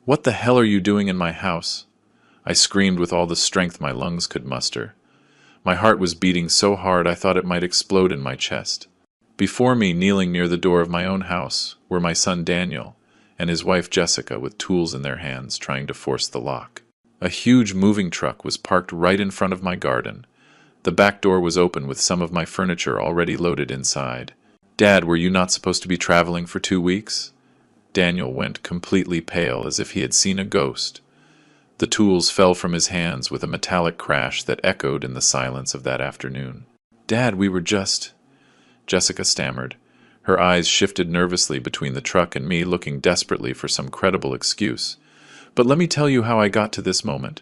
"What the hell are you doing in my house?" I screamed with all the strength my lungs could muster. My heart was beating so hard I thought it might explode in my chest. Before me, kneeling near the door of my own house, were my son Daniel and his wife Jessica with tools in their hands trying to force the lock. A huge moving truck was parked right in front of my garden. The back door was open with some of my furniture already loaded inside. "Dad, were you not supposed to be traveling for 2 weeks?" Daniel went completely pale as if he had seen a ghost. The tools fell from his hands with a metallic crash that echoed in the silence of that afternoon. "Dad, we were just—" Jessica stammered. Her eyes shifted nervously between the truck and me, looking desperately for some credible excuse. "But let me tell you how I got to this moment.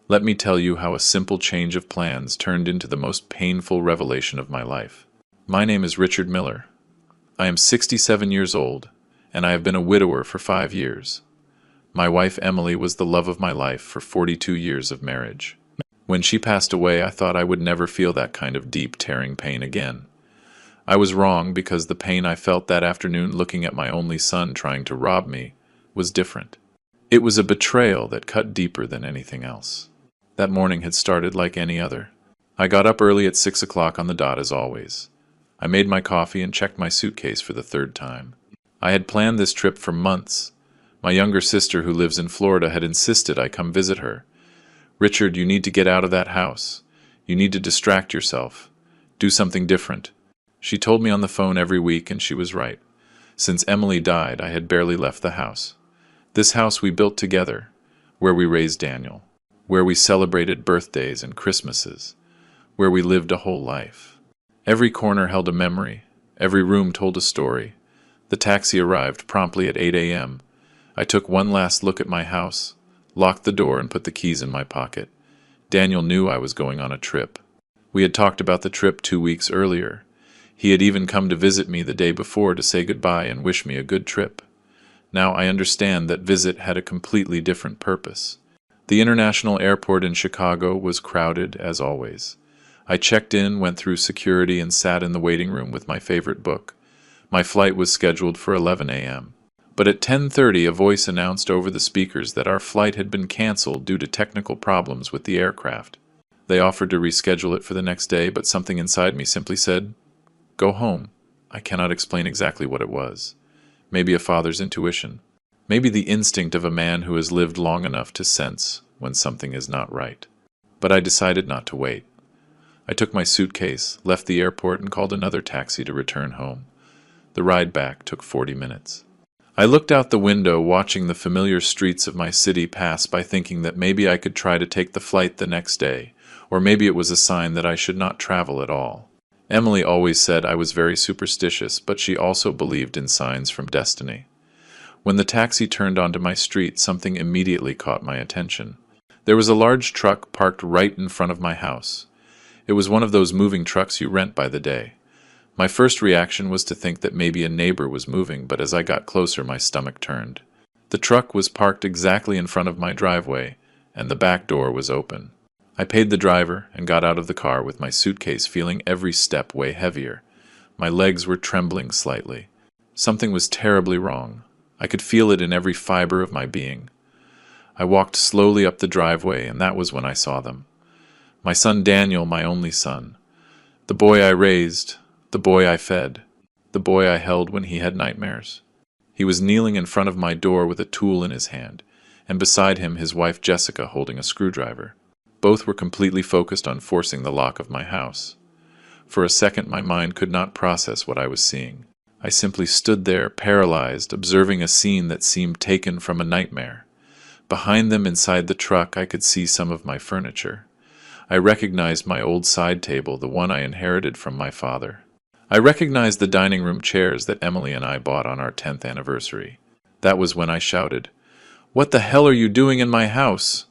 Let me tell you how a simple change of plans turned into the most painful revelation of my life. My name is Richard Miller. I am 67 years old, and I have been a widower for 5 years. My wife Emily was the love of my life for 42 years of marriage. When she passed away, I thought I would never feel that kind of deep, tearing pain again. I was wrong because the pain I felt that afternoon looking at my only son trying to rob me was different. It was a betrayal that cut deeper than anything else. That morning had started like any other. I got up early at 6 o'clock on the dot as always. I made my coffee and checked my suitcase for the 3rd time. I had planned this trip for months. My younger sister, who lives in Florida, had insisted I come visit her. "Richard, you need to get out of that house. You need to distract yourself. Do something different." She told me on the phone every week, and she was right. Since Emily died, I had barely left the house. This house we built together, where we raised Daniel, where we celebrated birthdays and Christmases, where we lived a whole life. Every corner held a memory. Every room told a story. The taxi arrived promptly at 8 a.m. I took one last look at my house, locked the door, and put the keys in my pocket. Daniel knew I was going on a trip. We had talked about the trip 2 weeks earlier. He had even come to visit me the day before to say goodbye and wish me a good trip. Now I understand that visit had a completely different purpose. The international airport in Chicago was crowded as always. I checked in, went through security, and sat in the waiting room with my favorite book. My flight was scheduled for 11 a.m. But at 10:30, a voice announced over the speakers that our flight had been canceled due to technical problems with the aircraft. They offered to reschedule it for the next day, but something inside me simply said, "Go home." I cannot explain exactly what it was. Maybe a father's intuition. Maybe the instinct of a man who has lived long enough to sense when something is not right. But I decided not to wait. I took my suitcase, left the airport, and called another taxi to return home. The ride back took 40 minutes. I looked out the window, watching the familiar streets of my city pass by, thinking that maybe I could try to take the flight the next day, or maybe it was a sign that I should not travel at all. Emily always said I was very superstitious, but she also believed in signs from destiny. When the taxi turned onto my street, something immediately caught my attention. There was a large truck parked right in front of my house. It was one of those moving trucks you rent by the day. My first reaction was to think that maybe a neighbor was moving, but as I got closer, my stomach turned. The truck was parked exactly in front of my driveway, and the back door was open. I paid the driver and got out of the car with my suitcase, feeling every step way heavier. My legs were trembling slightly. Something was terribly wrong. I could feel it in every fiber of my being. I walked slowly up the driveway, and that was when I saw them. My son Daniel, my only son. The boy I raised, the boy I fed, the boy I held when he had nightmares. He was kneeling in front of my door with a tool in his hand, and beside him his wife Jessica holding a screwdriver. Both were completely focused on forcing the lock of my house. For a second my mind could not process what I was seeing. I simply stood there, paralyzed, observing a scene that seemed taken from a nightmare. Behind them, inside the truck, I could see some of my furniture. I recognized my old side table, the one I inherited from my father. I recognized the dining room chairs that Emily and I bought on our 10th anniversary. That was when I shouted, "What the hell are you doing in my house?"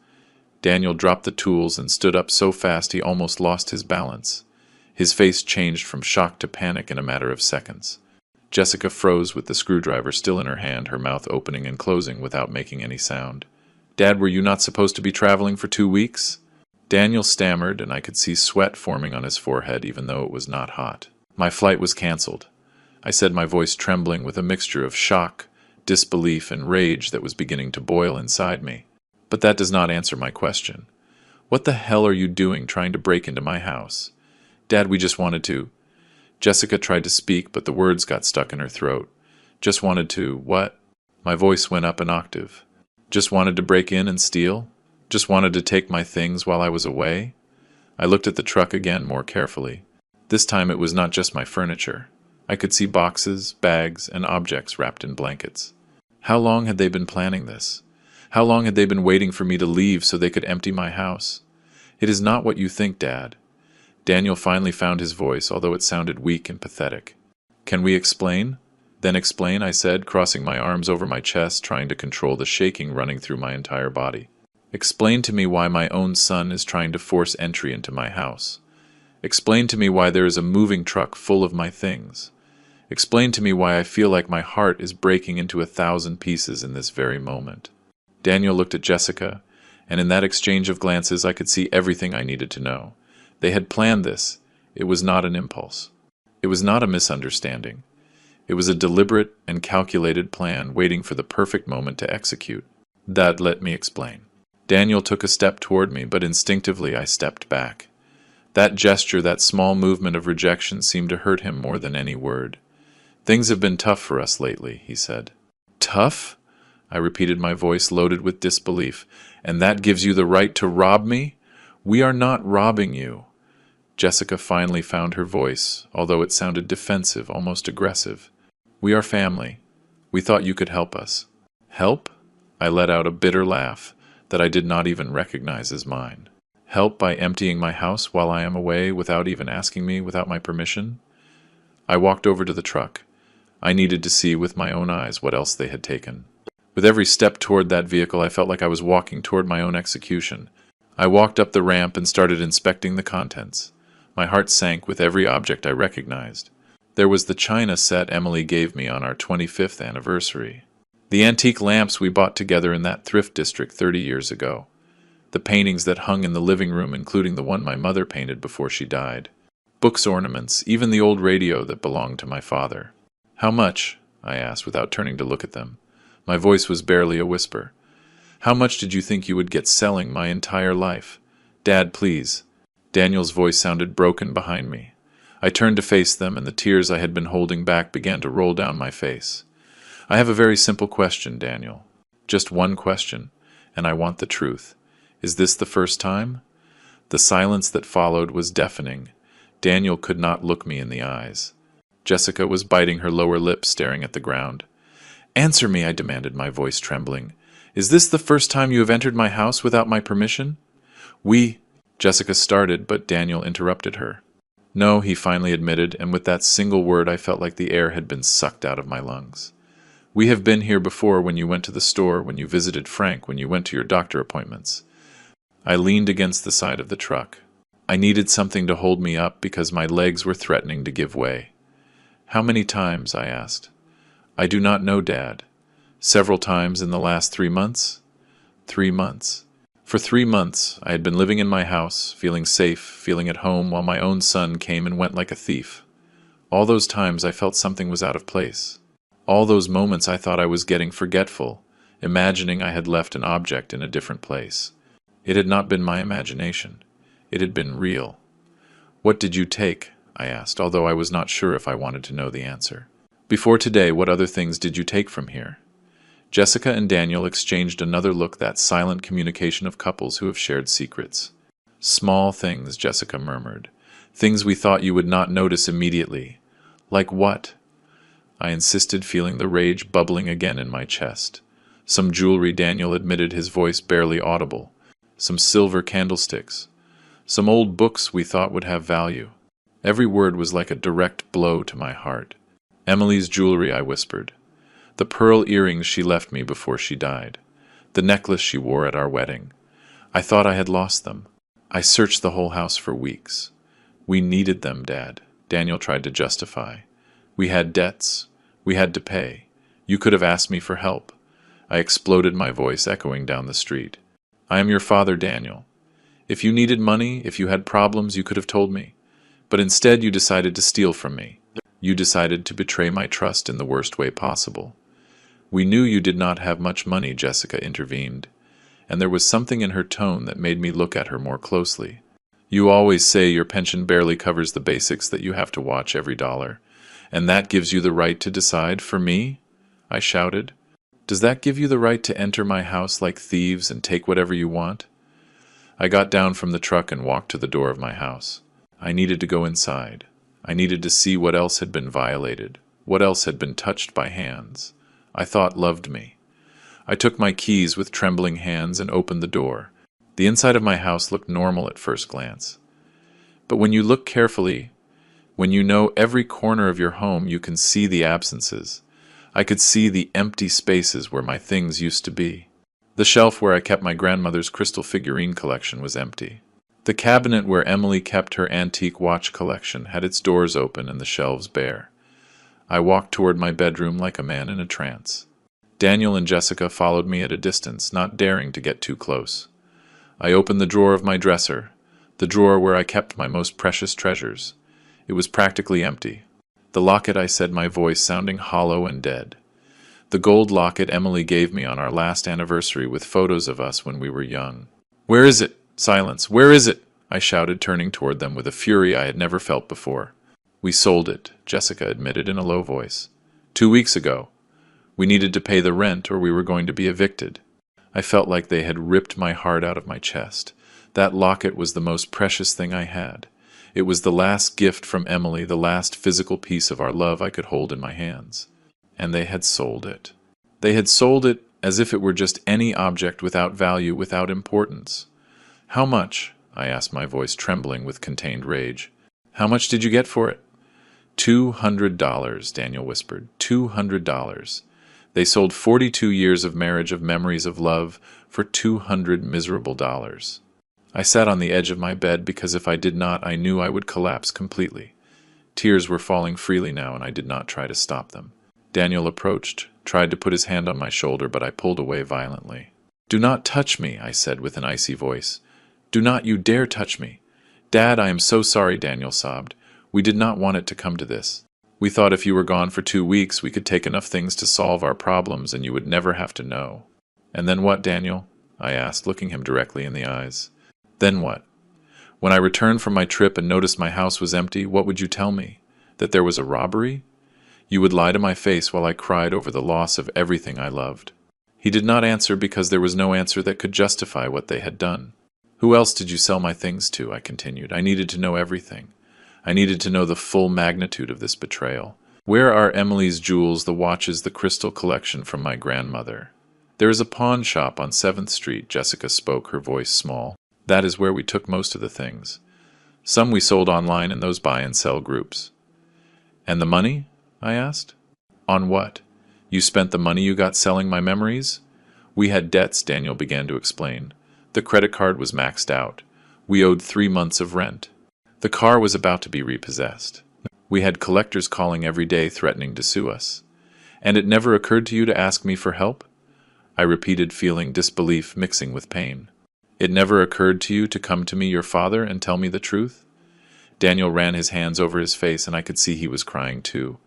Daniel dropped the tools and stood up so fast he almost lost his balance. His face changed from shock to panic in a matter of seconds. Jessica froze with the screwdriver still in her hand, her mouth opening and closing without making any sound. "Dad, were you not supposed to be traveling for 2 weeks?" Daniel stammered, and I could see sweat forming on his forehead even though it was not hot. "My flight was canceled," I said, my voice trembling with a mixture of shock, disbelief and rage that was beginning to boil inside me. But that does not answer my question. What the hell are you doing trying to break into my house? Dad, we just wanted to. Jessica tried to speak, but the words got stuck in her throat. Just wanted to, what? My voice went up an octave. Just wanted to break in and steal? Just wanted to take my things while I was away? I looked at the truck again more carefully. This time it was not just my furniture. I could see boxes, bags, and objects wrapped in blankets. How long had they been planning this? How long had they been waiting for me to leave so they could empty my house? It is not what you think, Dad. Daniel finally found his voice, although it sounded weak and pathetic. Can we explain? Then explain, I said, crossing my arms over my chest, trying to control the shaking running through my entire body. Explain to me why my own son is trying to force entry into my house. Explain to me why there is a moving truck full of my things. Explain to me why I feel like my heart is breaking into 1,000 pieces in this very moment. Daniel looked at Jessica, and in that exchange of glances I could see everything I needed to know. They had planned this. It was not an impulse. It was not a misunderstanding. It was a deliberate and calculated plan waiting for the perfect moment to execute. That let me explain. Daniel took a step toward me, but instinctively I stepped back. That gesture, that small movement of rejection seemed to hurt him more than any word. Things have been tough for us lately, he said. Tough? I repeated, my voice loaded with disbelief. And that gives you the right to rob me? We are not robbing you. Jessica finally found her voice, although it sounded defensive, almost aggressive. We are family. We thought you could help us. Help? I let out a bitter laugh that I did not even recognize as mine. Help by emptying my house while I am away without even asking me, without my permission? I walked over to the truck. I needed to see with my own eyes what else they had taken. With every step toward that vehicle, I felt like I was walking toward my own execution. I walked up the ramp and started inspecting the contents. My heart sank with every object I recognized. There was the china set Emily gave me on our 25th anniversary. The antique lamps we bought together in that thrift district 30 years ago. The paintings that hung in the living room, including the one my mother painted before she died. Books, ornaments, even the old radio that belonged to my father. How much? I asked without turning to look at them. My voice was barely a whisper. How much did you think you would get selling my entire life? Dad, please. Daniel's voice sounded broken behind me. I turned to face them, and the tears I had been holding back began to roll down my face. I have a very simple question, Daniel. Just one question, and I want the truth. Is this the first time? The silence that followed was deafening. Daniel could not look me in the eyes. Jessica was biting her lower lip, staring at the ground. Answer me, I demanded, my voice trembling. Is this the first time you have entered my house without my permission? Jessica started, but Daniel interrupted her. No, he finally admitted, and with that single word I felt like the air had been sucked out of my lungs. We have been here before, when you went to the store, when you visited Frank, when you went to your doctor appointments. I leaned against the side of the truck. I needed something to hold me up because my legs were threatening to give way. How many times? I asked. I do not know, Dad. Several times in the last 3 months? 3 months. For 3 months, I had been living in my house, feeling safe, feeling at home, while my own son came and went like a thief. All those times I felt something was out of place. All those moments I thought I was getting forgetful, imagining I had left an object in a different place. It had not been my imagination. It had been real. What did you take? I asked, although I was not sure if I wanted to know the answer. Before today, what other things did you take from here? Jessica and Daniel exchanged another look, that silent communication of couples who have shared secrets. Small things, Jessica murmured. Things we thought you would not notice immediately. Like what? I insisted, feeling the rage bubbling again in my chest. Some jewelry, Daniel admitted, his voice barely audible. Some silver candlesticks. Some old books we thought would have value. Every word was like a direct blow to my heart. Emily's jewelry, I whispered. The pearl earrings she left me before she died. The necklace she wore at our wedding. I thought I had lost them. I searched the whole house for weeks. We needed them, Dad, Daniel tried to justify. We had debts. We had to pay. You could have asked me for help. I exploded, my voice echoing down the street. I am your father, Daniel. If you needed money, if you had problems, you could have told me. But instead you decided to steal from me. You decided to betray my trust in the worst way possible. We knew you did not have much money, Jessica intervened, and there was something in her tone that made me look at her more closely. You always say your pension barely covers the basics, that you have to watch every dollar. And that gives you the right to decide for me? I shouted. Does that give you the right to enter my house like thieves and take whatever you want? I got down from the truck and walked to the door of my house. I needed to go inside. I needed to see what else had been violated, what else had been touched by hands I thought loved me. I took my keys with trembling hands and opened the door. The inside of my house looked normal at first glance. But when you look carefully, when you know every corner of your home, you can see the absences. I could see the empty spaces where my things used to be. The shelf where I kept my grandmother's crystal figurine collection was empty. The cabinet where Emily kept her antique watch collection had its doors open and the shelves bare. I walked toward my bedroom like a man in a trance. Daniel and Jessica followed me at a distance, not daring to get too close. I opened the drawer of my dresser, the drawer where I kept my most precious treasures. It was practically empty. The locket, I said, my voice sounding hollow and dead. The gold locket Emily gave me on our last anniversary with photos of us when we were young. Where is it? Silence. Where is it? I shouted, turning toward them with a fury I had never felt before. We sold it, Jessica admitted in a low voice. 2 weeks ago. We needed to pay the rent or we were going to be evicted. I felt like they had ripped my heart out of my chest. That locket was the most precious thing I had. It was the last gift from Emily, the last physical piece of our love I could hold in my hands. And they had sold it. They had sold it as if it were just any object without value, without importance. How much? I asked, my voice trembling with contained rage. How much did you get for it? $200, Daniel whispered. $200. They sold 42 years of marriage, of memories of love, for $200 miserable dollars. I sat on the edge of my bed because if I did not, I knew I would collapse completely. Tears were falling freely now, and I did not try to stop them. Daniel approached, tried to put his hand on my shoulder, but I pulled away violently. Do not touch me, I said with an icy voice. Do not you dare touch me. Dad, I am so sorry, Daniel sobbed. We did not want it to come to this. We thought if you were gone for 2 weeks, we could take enough things to solve our problems and you would never have to know. And then what, Daniel? I asked, looking him directly in the eyes. Then what? When I returned from my trip and noticed my house was empty, what would you tell me? That there was a robbery? You would lie to my face while I cried over the loss of everything I loved. He did not answer because there was no answer that could justify what they had done. Who else did you sell my things to? I continued. I needed to know everything. I needed to know the full magnitude of this betrayal. Where are Emily's jewels, the watches, the crystal collection from my grandmother? There is a pawn shop on 7th Street, Jessica spoke, her voice small. That is where we took most of the things. Some we sold online in those buy and sell groups. And the money? I asked. On what? You spent the money you got selling my memories? We had debts, Daniel began to explain. The credit card was maxed out. We owed 3 months of rent. The car was about to be repossessed. We had collectors calling every day threatening to sue us. And it never occurred to you to ask me for help? I repeated, feeling disbelief mixing with pain. It never occurred to you to come to me, your father, and tell me the truth? Daniel ran his hands over his face, and I could see he was crying too.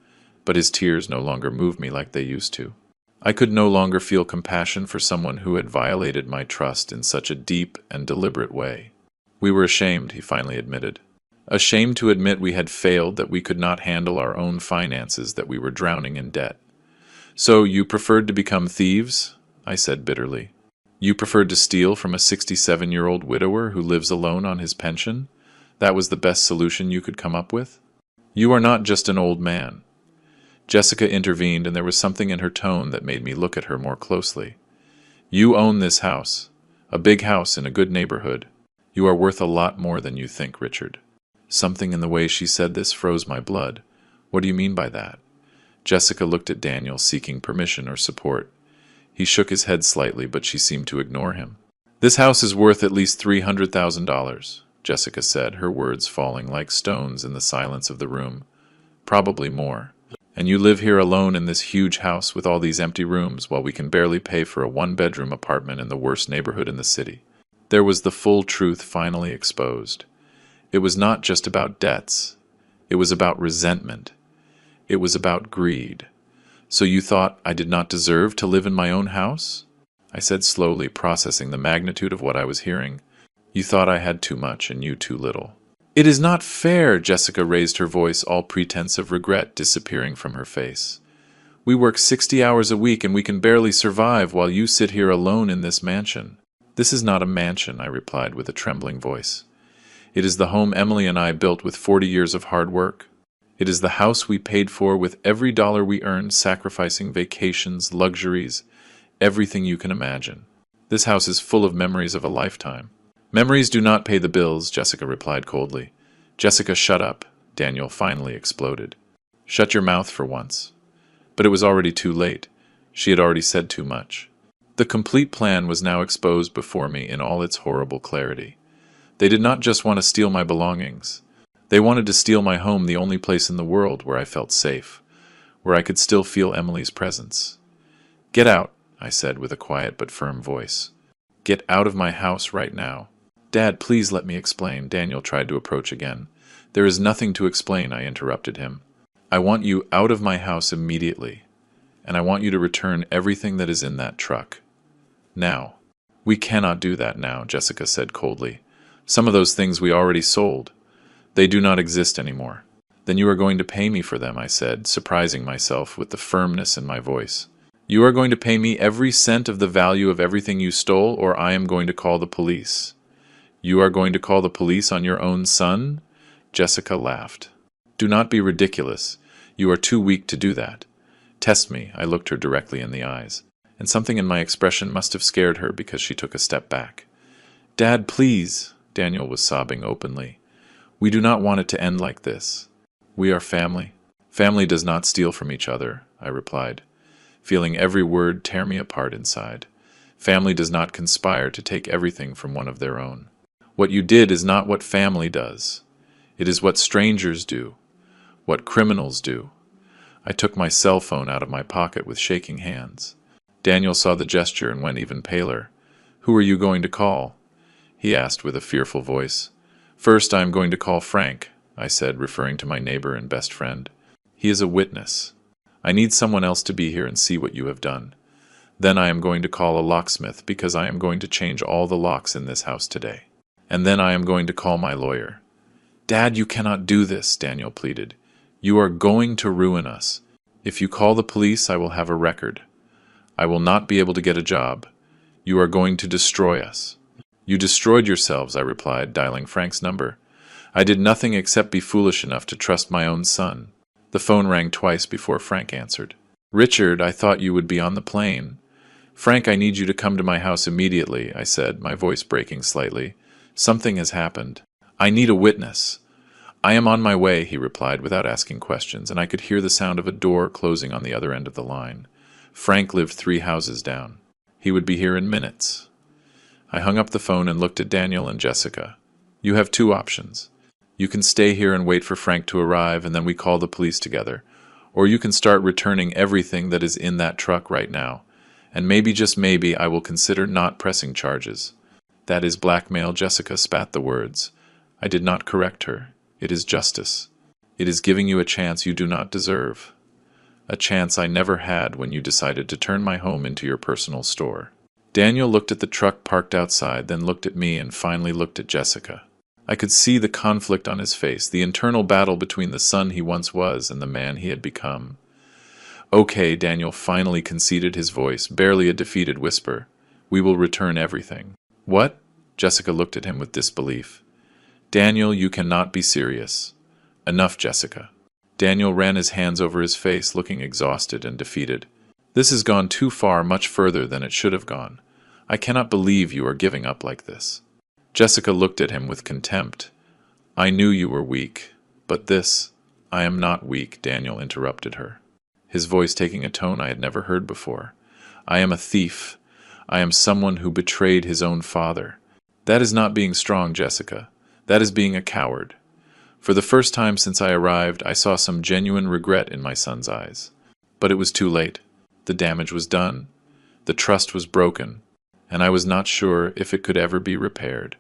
But his tears no longer moved me like they used to. I could no longer feel compassion for someone who had violated my trust in such a deep and deliberate way. We were ashamed, he finally admitted. Ashamed to admit we had failed, that we could not handle our own finances, that we were drowning in debt. So you preferred to become thieves? I said bitterly. You preferred to steal from a 67-year-old widower who lives alone on his pension? That was the best solution you could come up with? You are not just an old man. Jessica intervened, and there was something in her tone that made me look at her more closely. You own this house, a big house in a good neighborhood. You are worth a lot more than you think, Richard. Something in the way she said this froze my blood. What do you mean by that? Jessica looked at Daniel, seeking permission or support. He shook his head slightly, but she seemed to ignore him. This house is worth at least $300,000, Jessica said, her words falling like stones in the silence of the room. Probably more. And you live here alone in this huge house with all these empty rooms while we can barely pay for a 1-bedroom apartment in the worst neighborhood in the city. There was the full truth finally exposed. It was not just about debts. It was about resentment. It was about greed. So you thought I did not deserve to live in my own house? I said slowly, processing the magnitude of what I was hearing. You thought I had too much and you too little. It is not fair, Jessica raised her voice, all pretense of regret disappearing from her face. We work 60 hours a week and we can barely survive while you sit here alone in this mansion. This is not a mansion, I replied with a trembling voice. It is the home Emily and I built with 40 years of hard work. It is the house we paid for with every dollar we earned, sacrificing vacations, luxuries, everything you can imagine. This house is full of memories of a lifetime. Memories do not pay the bills, Jessica replied coldly. Jessica, shut up, Daniel finally exploded. Shut your mouth for once. But it was already too late. She had already said too much. The complete plan was now exposed before me in all its horrible clarity. They did not just want to steal my belongings. They wanted to steal my home, the only place in the world where I felt safe, where I could still feel Emily's presence. Get out, I said with a quiet but firm voice. Get out of my house right now. Dad, please let me explain, Daniel tried to approach again. There is nothing to explain, I interrupted him. I want you out of my house immediately, and I want you to return everything that is in that truck. Now. We cannot do that now, Jessica said coldly. Some of those things we already sold. They do not exist anymore. Then you are going to pay me for them, I said, surprising myself with the firmness in my voice. You are going to pay me every cent of the value of everything you stole, or I am going to call the police. You are going to call the police on your own son? Jessica laughed. Do not be ridiculous. You are too weak to do that. Test me, I looked her directly in the eyes, and something in my expression must have scared her because she took a step back. Dad, please, Daniel was sobbing openly. We do not want it to end like this. We are family. Family does not steal from each other, I replied, feeling every word tear me apart inside. Family does not conspire to take everything from one of their own. What you did is not what family does. It is what strangers do, what criminals do. I took my cell phone out of my pocket with shaking hands. Daniel saw the gesture and went even paler. Who are you going to call? He asked with a fearful voice. First, I am going to call Frank, I said, referring to my neighbor and best friend. He is a witness. I need someone else to be here and see what you have done. Then I am going to call a locksmith because I am going to change all the locks in this house today. And then I am going to call my lawyer. Dad, you cannot do this, Daniel pleaded. You are going to ruin us. If you call the police, I will have a record. I will not be able to get a job. You are going to destroy us. You destroyed yourselves, I replied, dialing Frank's number. I did nothing except be foolish enough to trust my own son. The phone rang twice before Frank answered. Richard, I thought you would be on the plane. Frank, I need you to come to my house immediately, I said, my voice breaking slightly. Something has happened. I need a witness. I am on my way, he replied without asking questions, and I could hear the sound of a door closing on the other end of the line. Frank lived 3 houses down. He would be here in minutes. I hung up the phone and looked at Daniel and Jessica. You have 2 options. You can stay here and wait for Frank to arrive, and then we call the police together. Or you can start returning everything that is in that truck right now. And maybe, just maybe, I will consider not pressing charges. That is blackmail, Jessica spat the words. I did not correct her. It is justice. It is giving you a chance you do not deserve. A chance I never had when you decided to turn my home into your personal store. Daniel looked at the truck parked outside, then looked at me, and finally looked at Jessica. I could see the conflict on his face, the internal battle between the son he once was and the man he had become. Okay, Daniel finally conceded, his voice barely a defeated whisper. We will return everything. What? Jessica looked at him with disbelief. Daniel, you cannot be serious. Enough, Jessica. Daniel ran his hands over his face, looking exhausted and defeated. This has gone too far, much further than it should have gone. I cannot believe you are giving up like this. Jessica looked at him with contempt. I knew you were weak, but this— I am not weak, Daniel interrupted her, his voice taking a tone I had never heard before. I am a thief. I am someone who betrayed his own father. That is not being strong, Jessica. That is being a coward. For the first time since I arrived, I saw some genuine regret in my son's eyes. But it was too late. The damage was done. The trust was broken, and I was not sure if it could ever be repaired.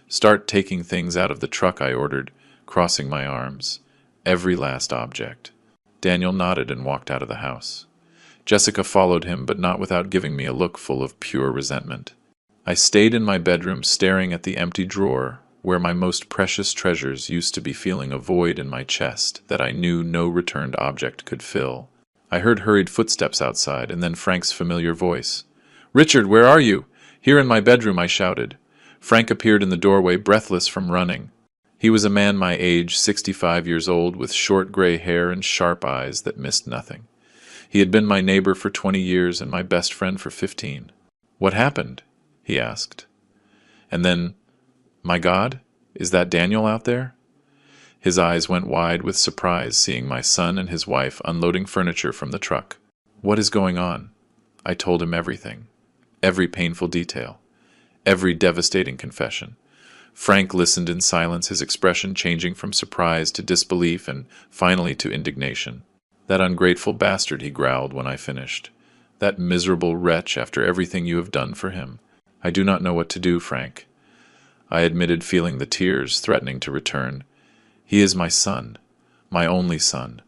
Start taking things out of the truck, I ordered, crossing my arms. Every last object. Daniel nodded and walked out of the house. Jessica followed him, but not without giving me a look full of pure resentment. I stayed in my bedroom staring at the empty drawer where my most precious treasures used to be, feeling a void in my chest that I knew no returned object could fill. I heard hurried footsteps outside, and then Frank's familiar voice. "Richard, where are you?" "Here in my bedroom," I shouted. Frank appeared in the doorway, breathless from running. He was a man my age, 65 years old, with short gray hair and sharp eyes that missed nothing. He had been my neighbor for 20 years and my best friend for 15. "What happened?" he asked. And then, "My God, is that Daniel out there?" His eyes went wide with surprise, seeing my son and his wife unloading furniture from the truck. "What is going on?" I told him everything. Every painful detail. Every devastating confession. Frank listened in silence, his expression changing from surprise to disbelief and finally to indignation. "That ungrateful bastard," he growled when I finished. "That miserable wretch, after everything you have done for him. I do not know what to do, Frank," I admitted, feeling the tears threatening to return. "He is my son, my only son.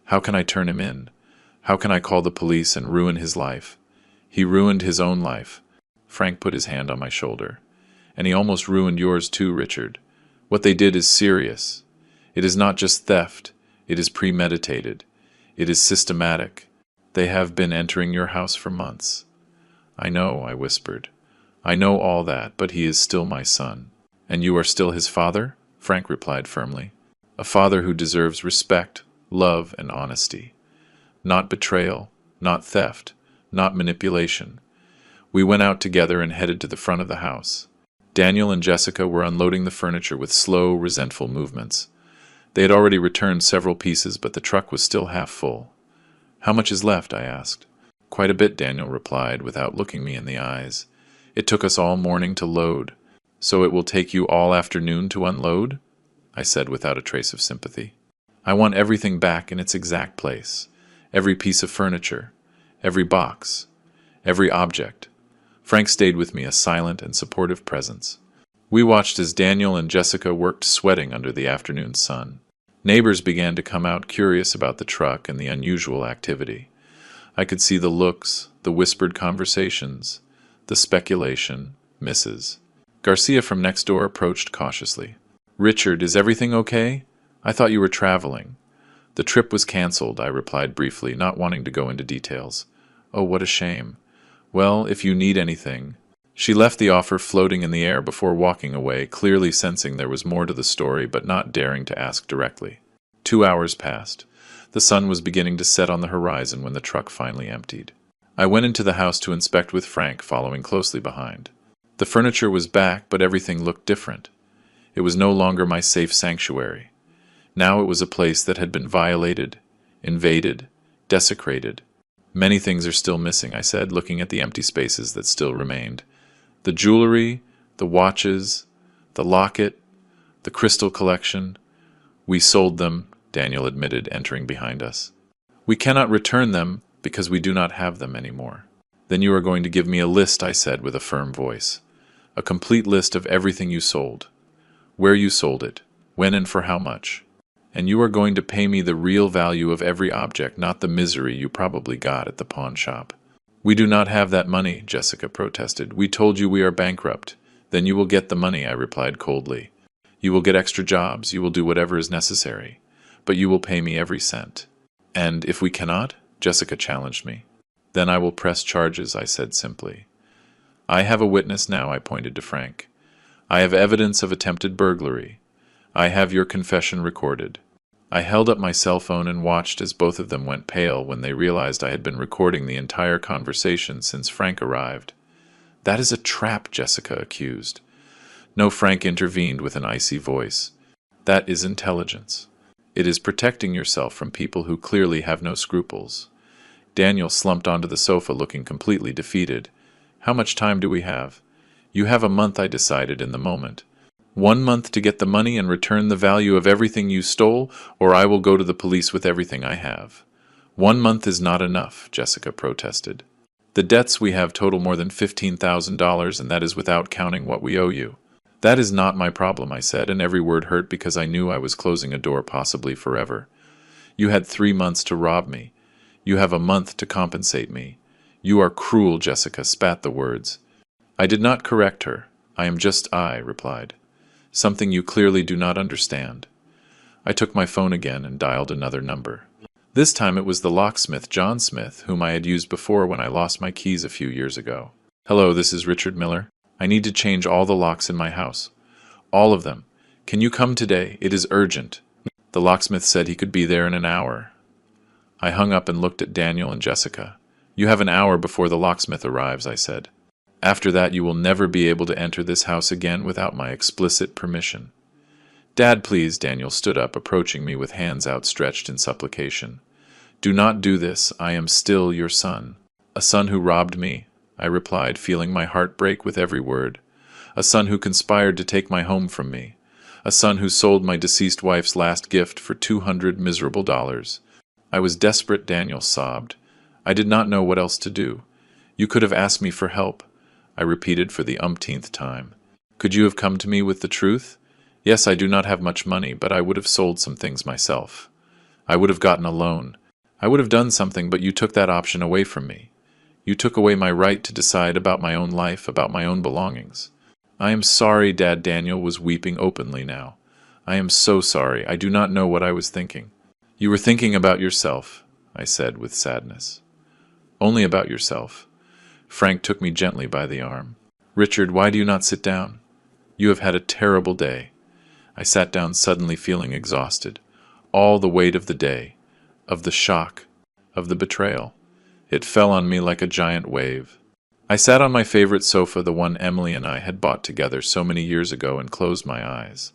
How can I turn him in? How can I call the police and ruin his life? He ruined his own life." Frank put his hand on my shoulder. "And he almost ruined yours too, Richard. What they did is serious. It is not just theft. It is premeditated. It is systematic. They have been entering your house for months." "I know," I whispered. "I know all that, but he is still my son." "And you are still his father?" Frank replied firmly. "A father who deserves respect, love, and honesty. Not betrayal, not theft, not manipulation." We went out together and headed to the front of the house. Daniel and Jessica were unloading the furniture with slow, resentful movements. They had already returned several pieces, but the truck was still half full. "How much is left?" I asked. "Quite a bit," Daniel replied, without looking me in the eyes. "It took us all morning to load." "So it will take you all afternoon to unload?" I said without a trace of sympathy. "I want everything back in its exact place. Every piece of furniture, every box, every object." Frank stayed with me, a silent and supportive presence. We watched as Daniel and Jessica worked, sweating under the afternoon sun. Neighbors began to come out, curious about the truck and the unusual activity. I could see the looks, the whispered conversations, the speculation. Mrs. Garcia from next door approached cautiously. "Richard, is everything okay? I thought you were traveling." "The trip was canceled," I replied briefly, not wanting to go into details. "Oh, what a shame. Well, if you need anything." She left the offer floating in the air before walking away, clearly sensing there was more to the story, but not daring to ask directly. 2 hours passed. The sun was beginning to set on the horizon when the truck finally emptied. I went into the house to inspect with Frank, following closely behind. The furniture was back, but everything looked different. It was no longer my safe sanctuary. Now it was a place that had been violated, invaded, desecrated. "Many things are still missing," I said, looking at the empty spaces that still remained. "The jewelry, the watches, the locket, the crystal collection. We sold them," Daniel admitted, entering behind us. "We cannot return them because we do not have them anymore." "Then you are going to give me a list," I said with a firm voice. "A complete list of everything you sold. Where you sold it, when and for how much. And you are going to pay me the real value of every object, not the misery you probably got at the pawn shop." "We do not have that money," Jessica protested. "We told you we are bankrupt." "Then you will get the money," I replied coldly. "You will get extra jobs, you will do whatever is necessary. But you will pay me every cent." "And if we cannot?" Jessica challenged me. "Then I will press charges," I said simply. "I have a witness now," I pointed to Frank. "I have evidence of attempted burglary. I have your confession recorded." I held up my cell phone and watched as both of them went pale when they realized I had been recording the entire conversation since Frank arrived. "That is a trap," Jessica accused. No, Frank intervened with an icy voice. "That is intelligence. It is protecting yourself from people who clearly have no scruples." Daniel slumped onto the sofa, looking completely defeated. "How much time do we have?" "You have a month," I decided in the moment. 1 month to get the money and return the value of everything you stole, or I will go to the police with everything I have." 1 month is not enough," Jessica protested. "The debts we have total more than $15,000, and that is without counting what we owe you." "That is not my problem," I said, and every word hurt because I knew I was closing a door possibly forever. "You had 3 months to rob me. You have a month to compensate me. You are cruel, Jessica spat the words. I did not correct her. I am just I, replied. Something you clearly do not understand. I took my phone again and dialed another number. This time it was the locksmith, John Smith, whom I had used before when I lost my keys a few years ago. Hello, this is Richard Miller. I need to change all the locks in my house. All of them. Can you come today? It is urgent. The locksmith said he could be there in an hour. I hung up and looked at Daniel and Jessica. You have an hour before the locksmith arrives, I said. After that you will never be able to enter this house again without my explicit permission. Dad, please, Daniel stood up, approaching me with hands outstretched in supplication. Do not do this. I am still your son. A son who robbed me, I replied, feeling my heart break with every word. A son who conspired to take my home from me. A son who sold my deceased wife's last gift for $200 miserable. I was desperate, Daniel sobbed. I did not know what else to do. You could have asked me for help, I repeated for the umpteenth time. Could you have come to me with the truth? Yes, I do not have much money, but I would have sold some things myself. I would have gotten a loan. I would have done something, but you took that option away from me. You took away my right to decide about my own life, about my own belongings. I am sorry, Dad. Daniel was weeping openly now. I am so sorry. I do not know what I was thinking. You were thinking about yourself, I said with sadness. Only about yourself. Frank took me gently by the arm. Richard, why do you not sit down? You have had a terrible day. I sat down suddenly feeling exhausted. All the weight of the day, of the shock, of the betrayal. It fell on me like a giant wave. I sat on my favorite sofa, the one Emily and I had bought together so many years ago, and closed my eyes.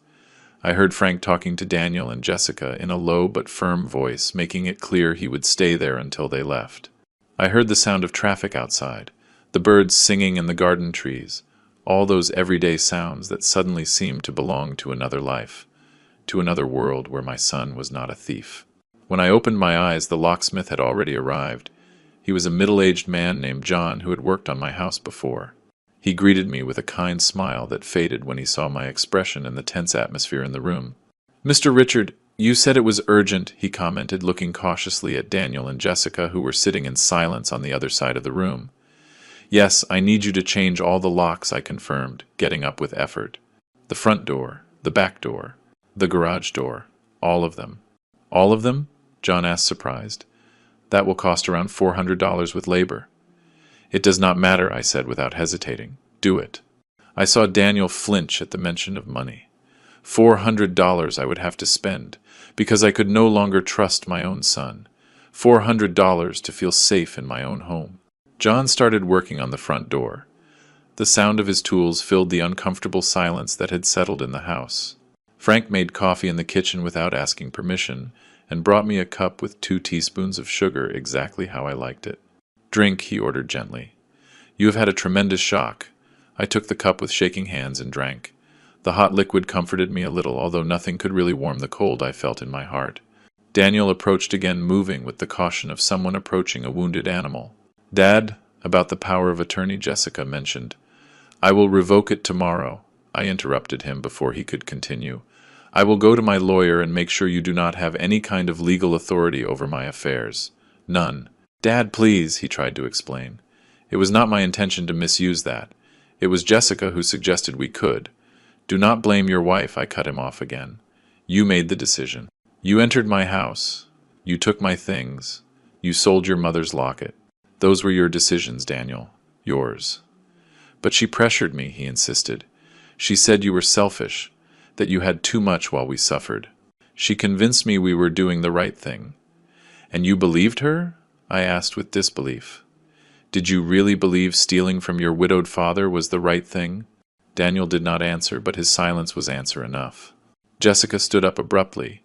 I heard Frank talking to Daniel and Jessica in a low but firm voice, making it clear he would stay there until they left. I heard the sound of traffic outside, the birds singing in the garden trees, all those everyday sounds that suddenly seemed to belong to another life, to another world where my son was not a thief. When I opened my eyes, the locksmith had already arrived. He was a middle-aged man named John who had worked on my house before. He greeted me with a kind smile that faded when he saw my expression and the tense atmosphere in the room. Mr. Richard, you said it was urgent, he commented, looking cautiously at Daniel and Jessica, who were sitting in silence on the other side of the room. Yes, I need you to change all the locks, I confirmed, getting up with effort. The front door, the back door, the garage door, all of them. All of them? John asked, surprised. That will cost around $400 with labor. It does not matter, I said without hesitating. Do it. I saw Daniel flinch at the mention of money. $400 I would have to spend, because I could no longer trust my own son. $400 to feel safe in my own home. John started working on the front door. The sound of his tools filled the uncomfortable silence that had settled in the house. Frank made coffee in the kitchen without asking permission, and brought me a cup with 2 teaspoons of sugar, exactly how I liked it. Drink, he ordered gently. You have had a tremendous shock. I took the cup with shaking hands and drank. The hot liquid comforted me a little, although nothing could really warm the cold I felt in my heart. Daniel approached again, moving with the caution of someone approaching a wounded animal. Dad, about the power of attorney, Jessica mentioned. I will revoke it tomorrow. I interrupted him before he could continue. I will go to my lawyer and make sure you do not have any kind of legal authority over my affairs. None. Dad, please, he tried to explain. It was not my intention to misuse that. It was Jessica who suggested we could. Do not blame your wife, I cut him off again. You made the decision. You entered my house. You took my things. You sold your mother's locket. Those were your decisions, Daniel. Yours. But she pressured me, he insisted. She said you were selfish, that you had too much while we suffered. She convinced me we were doing the right thing. And you believed her? I asked with disbelief. Did you really believe stealing from your widowed father was the right thing? Daniel did not answer, but his silence was answer enough. Jessica stood up abruptly.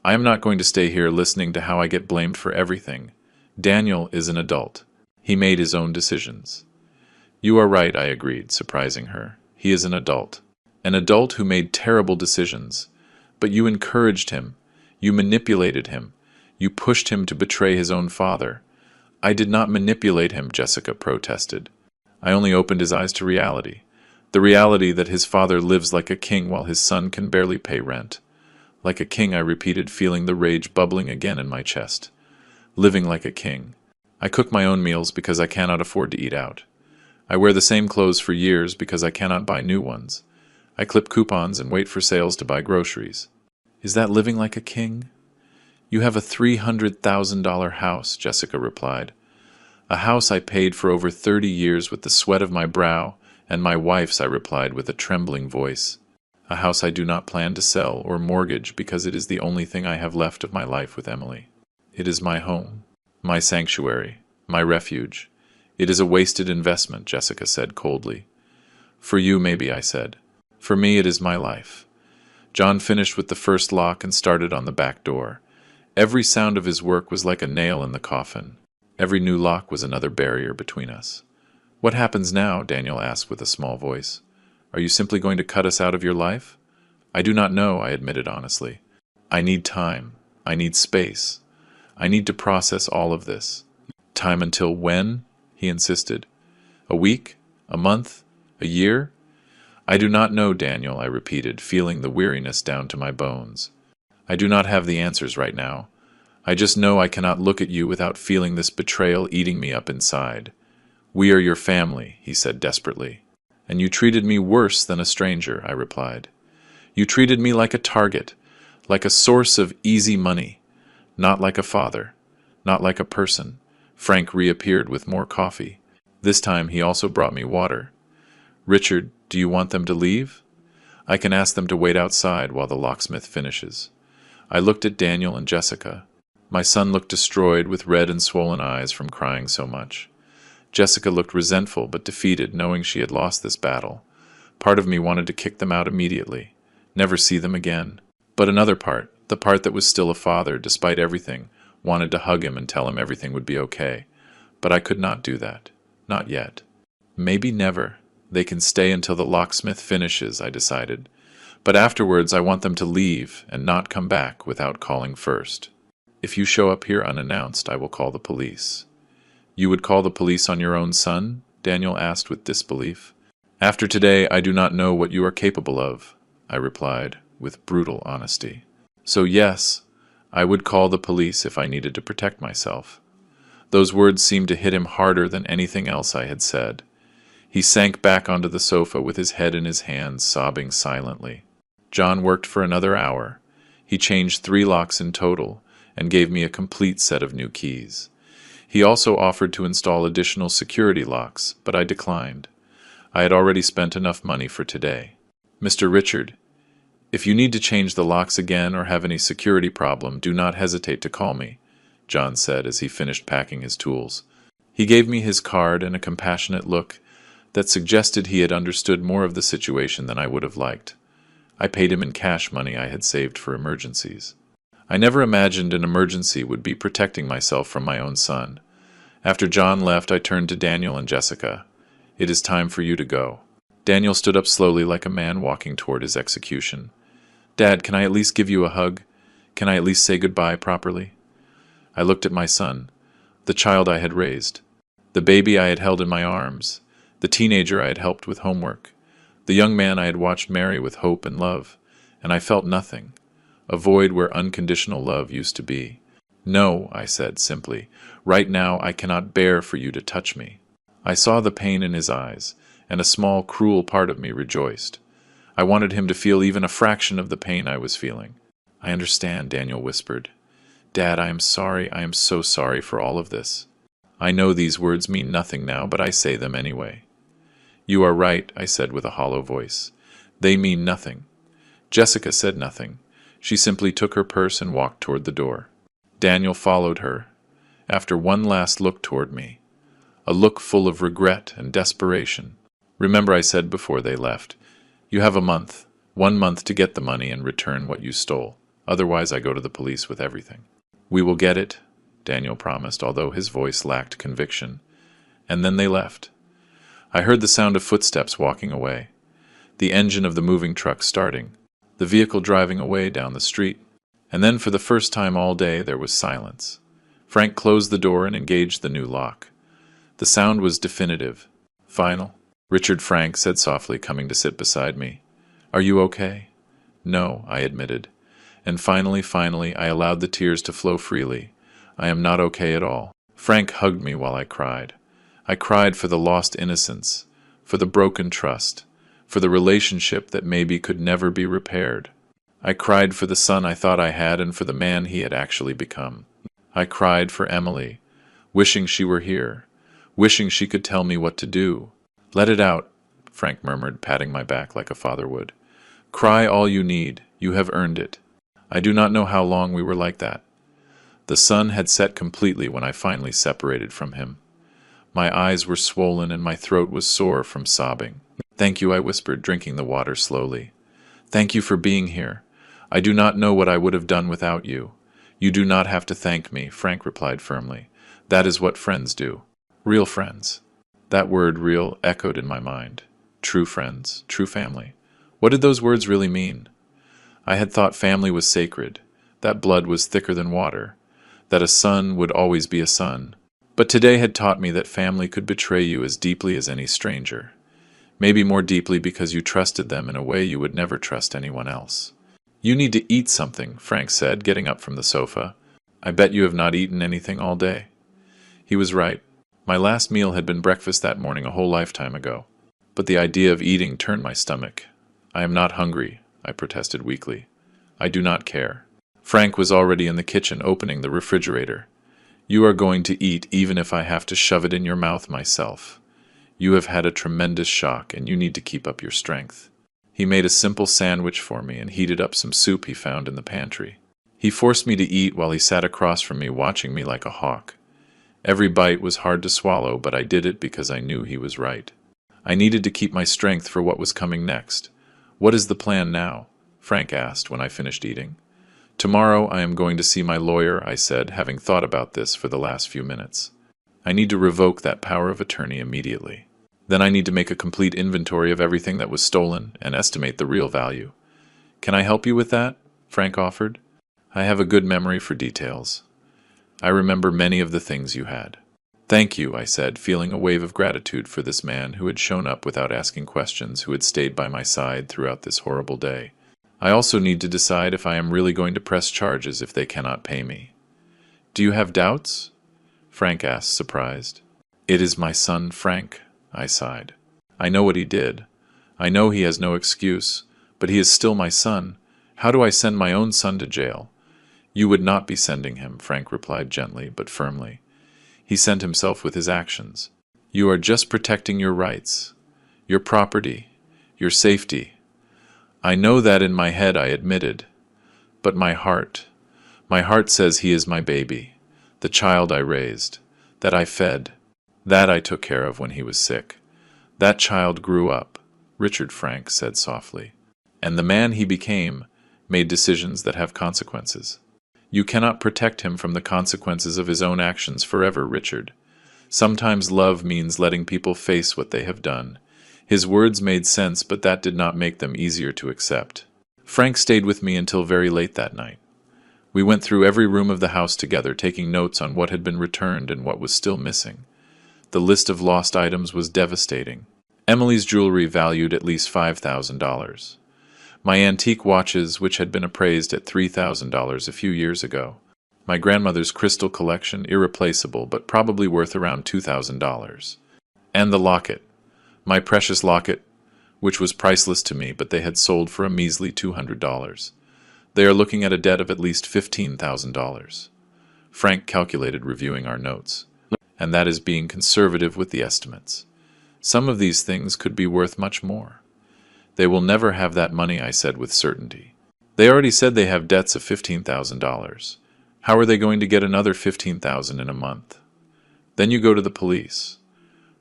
I am not going to stay here listening to how I get blamed for everything. Daniel is an adult. He made his own decisions. You are right, I agreed, surprising her. He is an adult. An adult who made terrible decisions. But you encouraged him. You manipulated him. You pushed him to betray his own father. I did not manipulate him, Jessica protested. I only opened his eyes to reality. The reality that his father lives like a king while his son can barely pay rent. Like a king, I repeated, feeling the rage bubbling again in my chest. living like a king. I cook my own meals because I cannot afford to eat out. I wear the same clothes for years because I cannot buy new ones. I clip coupons and wait for sales to buy groceries. Is that living like a king? You have a $300,000 house, Jessica replied. A house I paid for over 30 years with the sweat of my brow, and my wife's, I replied with a trembling voice. A house I do not plan to sell or mortgage because it is the only thing I have left of my life with Emily. It is my home, my sanctuary, my refuge. It is a wasted investment, Jessica said coldly. For you, maybe, I said. For me, it is my life. John finished with the first lock and started on the back door. Every sound of his work was like a nail in the coffin. Every new lock was another barrier between us. What happens now? Daniel asked with a small voice. Are you simply going to cut us out of your life? I do not know, I admitted honestly. I need time. I need space. I need to process all of this. Time until when? He insisted. A week? A month? A year? I do not know, Daniel, I repeated, feeling the weariness down to my bones. I do not have the answers right now. I just know I cannot look at you without feeling this betrayal eating me up inside. We are your family, he said desperately. And you treated me worse than a stranger, I replied. You treated me like a target, like a source of easy money, not like a father, not like a person. Frank reappeared with more coffee. This time he also brought me water. Richard, do you want them to leave? I can ask them to wait outside while the locksmith finishes. I looked at Daniel and Jessica. My son looked destroyed with red and swollen eyes from crying so much. Jessica looked resentful but defeated, knowing she had lost this battle. Part of me wanted to kick them out immediately, never see them again. But another part, the part that was still a father despite everything, wanted to hug him and tell him everything would be okay. But I could not do that. Not yet. Maybe never. They can stay until the locksmith finishes, I decided. But afterwards I want them to leave and not come back without calling first. If you show up here unannounced, I will call the police. You would call the police on your own son? Daniel asked with disbelief. After today, I do not know what you are capable of, I replied with brutal honesty. So yes, I would call the police if I needed to protect myself. Those words seemed to hit him harder than anything else I had said. He sank back onto the sofa with his head in his hands, sobbing silently. John worked for another hour. He changed 3 locks in total and gave me a complete set of new keys. He also offered to install additional security locks, but I declined. I had already spent enough money for today. Mr. Richard, if you need to change the locks again or have any security problem, do not hesitate to call me, John said as he finished packing his tools. He gave me his card and a compassionate look that suggested he had understood more of the situation than I would have liked. I paid him in cash money I had saved for emergencies. I never imagined an emergency would be protecting myself from my own son. After John left, I turned to Daniel and Jessica. It is time for you to go. Daniel stood up slowly like a man walking toward his execution. Dad, can I at least give you a hug? Can I at least say goodbye properly? I looked at my son, the child I had raised, the baby I had held in my arms, the teenager I had helped with homework, the young man I had watched marry with hope and love, and I felt nothing, a void where unconditional love used to be. No, I said simply, right now I cannot bear for you to touch me. I saw the pain in his eyes, and a small, cruel part of me rejoiced. I wanted him to feel even a fraction of the pain I was feeling. I understand, Daniel whispered. Dad, I am sorry, I am so sorry for all of this. I know these words mean nothing now, but I say them anyway. You are right, I said with a hollow voice. They mean nothing. Jessica said nothing. She simply took her purse and walked toward the door. Daniel followed her, after one last look toward me, a look full of regret and desperation. Remember, I said before they left, you have a month, 1 month to get the money and return what you stole. Otherwise, I go to the police with everything. We will get it, Daniel promised, although his voice lacked conviction. And then they left. I heard the sound of footsteps walking away, the engine of the moving truck starting, the vehicle driving away down the street. And then for the first time all day there was silence. Frank closed the door and engaged the new lock. The sound was definitive, final. Richard, Frank said softly, coming to sit beside me. Are you okay? No, I admitted. And finally, I allowed the tears to flow freely. I am not okay at all. Frank hugged me while I cried. I cried for the lost innocence, for the broken trust, for the relationship that maybe could never be repaired. I cried for the son I thought I had and for the man he had actually become. I cried for Emily, wishing she were here, wishing she could tell me what to do. Let it out, Frank murmured, patting my back like a father would. Cry all you need. You have earned it. I do not know how long we were like that. The sun had set completely when I finally separated from him. My eyes were swollen and my throat was sore from sobbing. Thank you, I whispered, drinking the water slowly. Thank you for being here. I do not know what I would have done without you. You do not have to thank me, Frank replied firmly. That is what friends do. Real friends. That word, real, echoed in my mind. True friends, true family. What did those words really mean? I had thought family was sacred, that blood was thicker than water, that a son would always be a son. But today had taught me that family could betray you as deeply as any stranger. Maybe more deeply because you trusted them in a way you would never trust anyone else. You need to eat something, Frank said, getting up from the sofa. I bet you have not eaten anything all day. He was right. My last meal had been breakfast that morning a whole lifetime ago. But the idea of eating turned my stomach. I am not hungry, I protested weakly. I do not care. Frank was already in the kitchen opening the refrigerator. You are going to eat even if I have to shove it in your mouth myself. You have had a tremendous shock and you need to keep up your strength. He made a simple sandwich for me and heated up some soup he found in the pantry. He forced me to eat while he sat across from me watching me like a hawk. Every bite was hard to swallow, but I did it because I knew he was right. I needed to keep my strength for what was coming next. What is the plan now? Frank asked when I finished eating. Tomorrow I am going to see my lawyer, I said, having thought about this for the last few minutes. I need to revoke that power of attorney immediately. Then I need to make a complete inventory of everything that was stolen and estimate the real value. Can I help you with that? Frank offered. I have a good memory for details. I remember many of the things you had. Thank you, I said, feeling a wave of gratitude for this man who had shown up without asking questions, who had stayed by my side throughout this horrible day. I also need to decide if I am really going to press charges if they cannot pay me. Do you have doubts? Frank asked, surprised. It is my son, Frank, I sighed. I know what he did. I know he has no excuse, but he is still my son. How do I send my own son to jail? You would not be sending him, Frank replied gently but firmly. He sent himself with his actions. You are just protecting your rights, your property, your safety. I know that in my head, I admitted. But my heart says he is my baby, the child I raised, that I fed, that I took care of when he was sick. That child grew up, Richard, Frank said softly. And the man he became made decisions that have consequences. You cannot protect him from the consequences of his own actions forever, Richard. Sometimes love means letting people face what they have done. His words made sense, but that did not make them easier to accept. Frank stayed with me until very late that night. We went through every room of the house together, taking notes on what had been returned and what was still missing. The list of lost items was devastating. Emily's jewelry valued at least $5,000. My antique watches, which had been appraised at $3,000 a few years ago. My grandmother's crystal collection, irreplaceable, but probably worth around $2,000. And the locket. My precious locket, which was priceless to me, but they had sold for a measly $200. They are looking at a debt of at least $15,000. Frank calculated, reviewing our notes. And that is being conservative with the estimates. Some of these things could be worth much more. They will never have that money, I said with certainty. They already said they have debts of $15,000. How are they going to get another $15,000 in a month? Then you go to the police.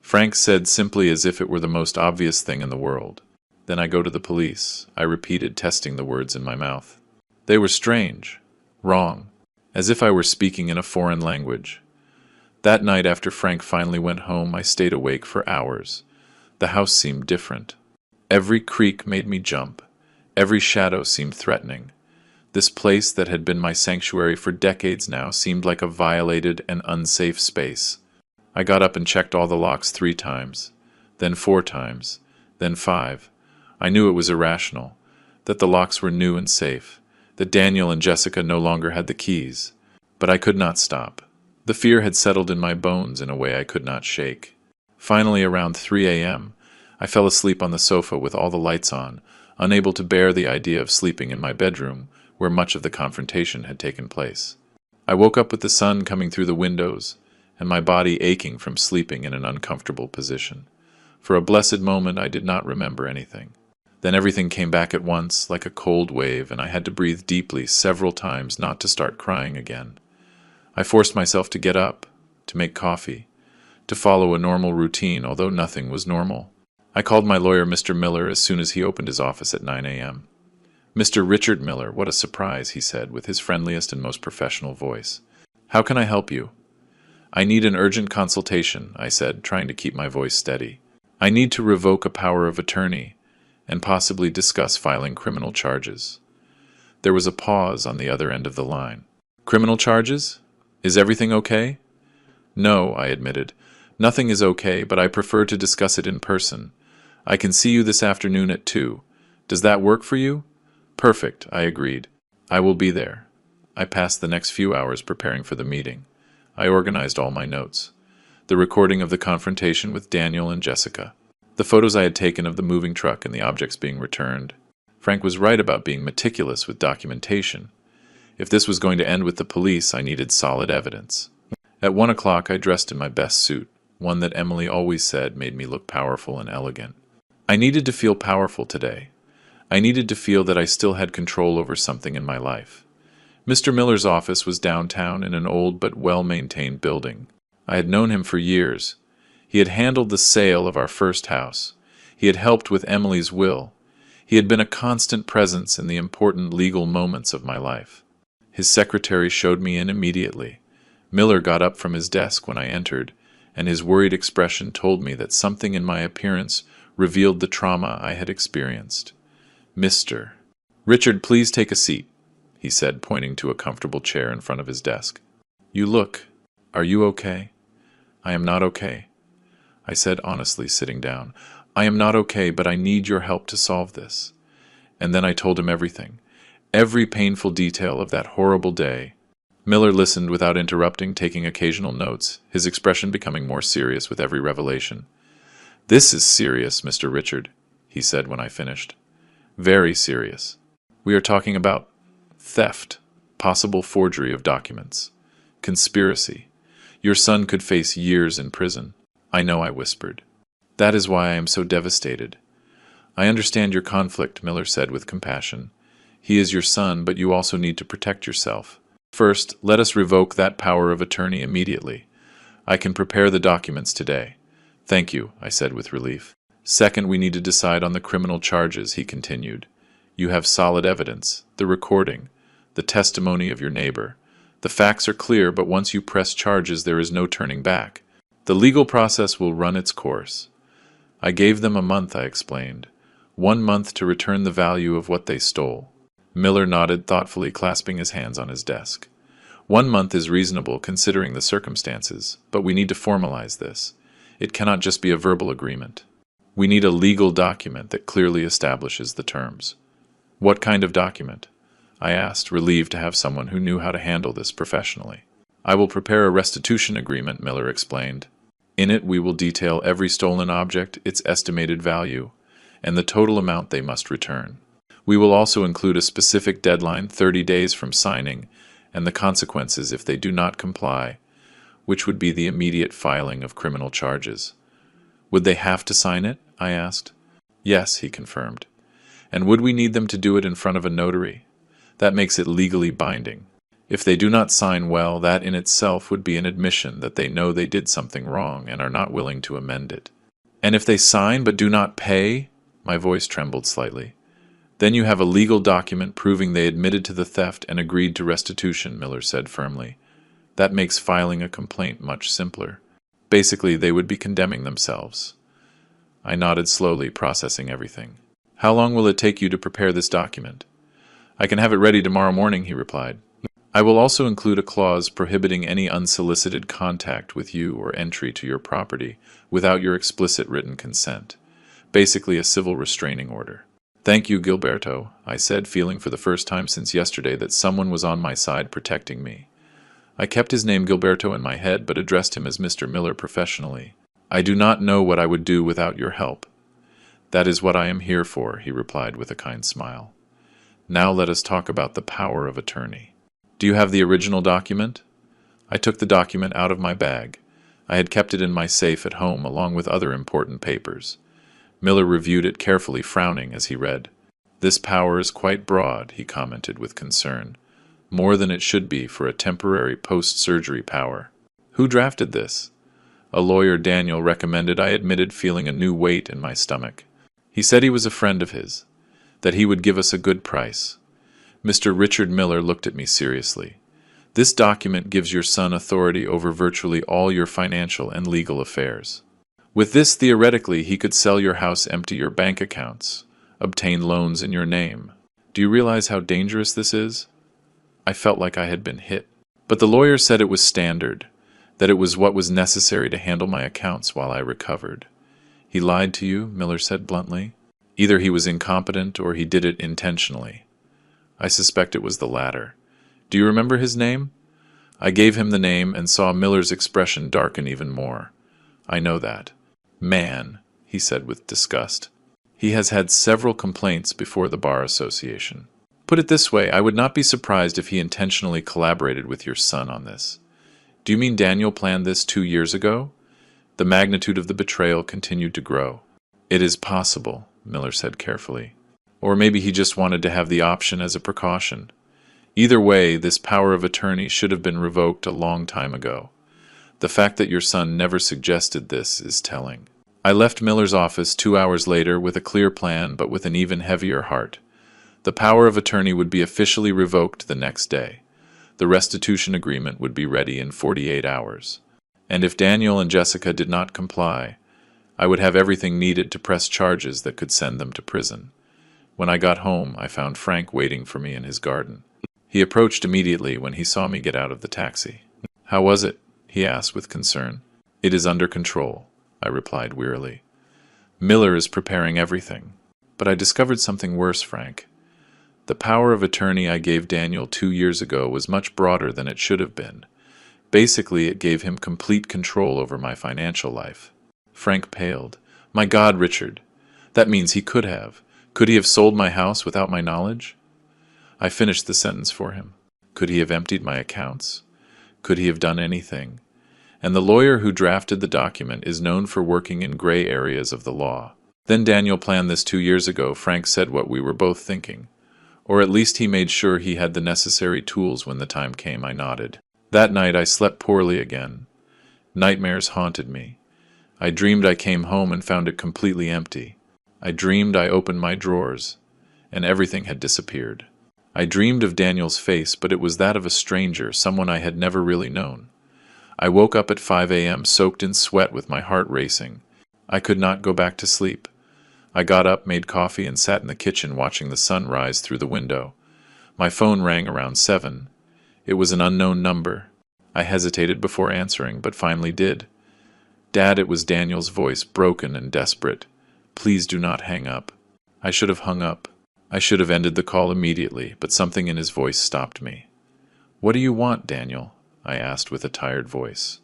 Frank said simply, as if it were the most obvious thing in the world. Then I go to the police, I repeated, testing the words in my mouth. They were strange, wrong, as if I were speaking in a foreign language. That night after Frank finally went home, I stayed awake for hours. The house seemed different. Every creak made me jump. Every shadow seemed threatening. This place that had been my sanctuary for decades now seemed like a violated and unsafe space. I got up and checked all the locks 3 times, then 4 times, then 5. I knew it was irrational, that the locks were new and safe, that Daniel and Jessica no longer had the keys. But I could not stop. The fear had settled in my bones in a way I could not shake. Finally, around 3 a.m., I fell asleep on the sofa with all the lights on, unable to bear the idea of sleeping in my bedroom, where much of the confrontation had taken place. I woke up with the sun coming through the windows, and my body aching from sleeping in an uncomfortable position. For a blessed moment, I did not remember anything. Then everything came back at once, like a cold wave, and I had to breathe deeply several times not to start crying again. I forced myself to get up, to make coffee, to follow a normal routine, although nothing was normal. I called my lawyer, Mr. Miller, as soon as he opened his office at 9 a.m. "Mr. Richard Miller, what a surprise," he said, with his friendliest and most professional voice. "How can I help you?" "I need an urgent consultation," I said, trying to keep my voice steady. "I need to revoke a power of attorney and possibly discuss filing criminal charges." There was a pause on the other end of the line. "Criminal charges? Is everything okay?" "No," I admitted. "Nothing is okay, but I prefer to discuss it in person. I can see you this afternoon at 2. Does that work for you?" "Perfect," I agreed. "I will be there." I passed the next few hours preparing for the meeting. I organized all my notes. The recording of the confrontation with Daniel and Jessica. The photos I had taken of the moving truck and the objects being returned. Frank was right about being meticulous with documentation. If this was going to end with the police, I needed solid evidence. At 1 o'clock, I dressed in my best suit, one that Emily always said made me look powerful and elegant. I needed to feel powerful today. I needed to feel that I still had control over something in my life. Mr. Miller's office was downtown in an old but well-maintained building. I had known him for years. He had handled the sale of our first house. He had helped with Emily's will. He had been a constant presence in the important legal moments of my life. His secretary showed me in immediately. Miller got up from his desk when I entered, and his worried expression told me that something in my appearance revealed the trauma I had experienced. "Mr. Richard, please take a seat," he said, pointing to a comfortable chair in front of his desk. Are you okay?" "I am not okay," I said honestly, sitting down. "I am not okay, but I need your help to solve this." And then I told him everything, every painful detail of that horrible day. Miller listened without interrupting, taking occasional notes, his expression becoming more serious with every revelation. "This is serious, Mr. Richard," he said when I finished. "Very serious. We are talking about theft, possible forgery of documents, conspiracy. Your son could face years in prison." "I know," I whispered. "That is why I am so devastated." "I understand your conflict," Miller said with compassion. "He is your son, but you also need to protect yourself. First, let us revoke that power of attorney immediately. I can prepare the documents today." "Thank you," I said with relief. "Second, we need to decide on the criminal charges," he continued. "You have solid evidence, the recording, the testimony of your neighbor. The facts are clear, but once you press charges, there is no turning back. The legal process will run its course." I gave them a month, I explained. 1 month to return the value of what they stole. Miller nodded thoughtfully, clasping his hands on his desk. 1 month is reasonable considering the circumstances, but we need to formalize this. It cannot just be a verbal agreement. We need a legal document that clearly establishes the terms. "What kind of document?" I asked, relieved to have someone who knew how to handle this professionally. "I will prepare a restitution agreement," Miller explained. "In it we will detail every stolen object, its estimated value, and the total amount they must return. We will also include a specific deadline, 30 days from signing, and the consequences if they do not comply, which would be the immediate filing of criminal charges." "Would they have to sign it?" I asked. "Yes," he confirmed. "And would we need them to do it in front of a notary? That makes it legally binding. If they do not sign well, that in itself would be an admission that they know they did something wrong and are not willing to amend it." "And if they sign but do not pay?" My voice trembled slightly. "Then you have a legal document proving they admitted to the theft and agreed to restitution," Miller said firmly. "That makes filing a complaint much simpler. Basically, they would be condemning themselves." I nodded slowly, processing everything. "How long will it take you to prepare this document?" "I can have it ready tomorrow morning," he replied. "I will also include a clause prohibiting any unsolicited contact with you or entry to your property without your explicit written consent. Basically a civil restraining order." "Thank you, Gilberto," I said, feeling for the first time since yesterday that someone was on my side protecting me. I kept his name Gilberto in my head, but addressed him as Mr. Miller professionally. I do not know what I would do without your help. That is what I am here for, he replied with a kind smile. Now let us talk about the power of attorney. Do you have the original document? I took the document out of my bag. I had kept it in my safe at home along with other important papers. Miller reviewed it carefully, frowning as he read. This power is quite broad, he commented with concern. More than it should be for a temporary post-surgery power. Who drafted this? A lawyer Daniel recommended. I admitted, feeling a new weight in my stomach. He said he was a friend of his, that he would give us a good price. Mr. Richard Miller looked at me seriously. This document gives your son authority over virtually all your financial and legal affairs. With this, theoretically, he could sell your house, empty your bank accounts, obtain loans in your name. Do you realize how dangerous this is? I felt like I had been hit. But the lawyer said it was standard, that it was what was necessary to handle my accounts while I recovered. He lied to you, Miller said bluntly. Either he was incompetent or he did it intentionally. I suspect it was the latter. Do you remember his name? I gave him the name and saw Miller's expression darken even more. I know that. Man, he said with disgust. He has had several complaints before the Bar Association. Put it this way, I would not be surprised if he intentionally collaborated with your son on this. Do you mean Daniel planned this 2 years ago? The magnitude of the betrayal continued to grow. It is possible, Miller said carefully. Or maybe he just wanted to have the option as a precaution. Either way, this power of attorney should have been revoked a long time ago. The fact that your son never suggested this is telling. I left Miller's office 2 hours later with a clear plan, but with an even heavier heart. The power of attorney would be officially revoked the next day. The restitution agreement would be ready in 48 hours. And if Daniel and Jessica did not comply, I would have everything needed to press charges that could send them to prison. When I got home, I found Frank waiting for me in his garden. He approached immediately when he saw me get out of the taxi. How was it? He asked with concern. It is under control, I replied wearily. Miller is preparing everything. But I discovered something worse, Frank. The power of attorney I gave Daniel 2 years ago was much broader than it should have been. Basically, it gave him complete control over my financial life. Frank paled. My God, Richard. That means he could have. Could he have sold my house without my knowledge? I finished the sentence for him. Could he have emptied my accounts? Could he have done anything? And the lawyer who drafted the document is known for working in gray areas of the law. Then Daniel planned this 2 years ago. Frank said what we were both thinking. Or at least he made sure he had the necessary tools when the time came. I nodded. That night I slept poorly again. Nightmares haunted me. I dreamed I came home and found it completely empty. I dreamed I opened my drawers, and everything had disappeared. I dreamed of Daniel's face, but it was that of a stranger, someone I had never really known. I woke up at 5 a.m., soaked in sweat with my heart racing. I could not go back to sleep. I got up, made coffee, and sat in the kitchen watching the sun rise through the window. My phone rang around 7. It was an unknown number. I hesitated before answering, but finally did. Dad, it was Daniel's voice, broken and desperate. Please do not hang up. I should have hung up. I should have ended the call immediately, but something in his voice stopped me. What do you want, Daniel? I asked with a tired voice.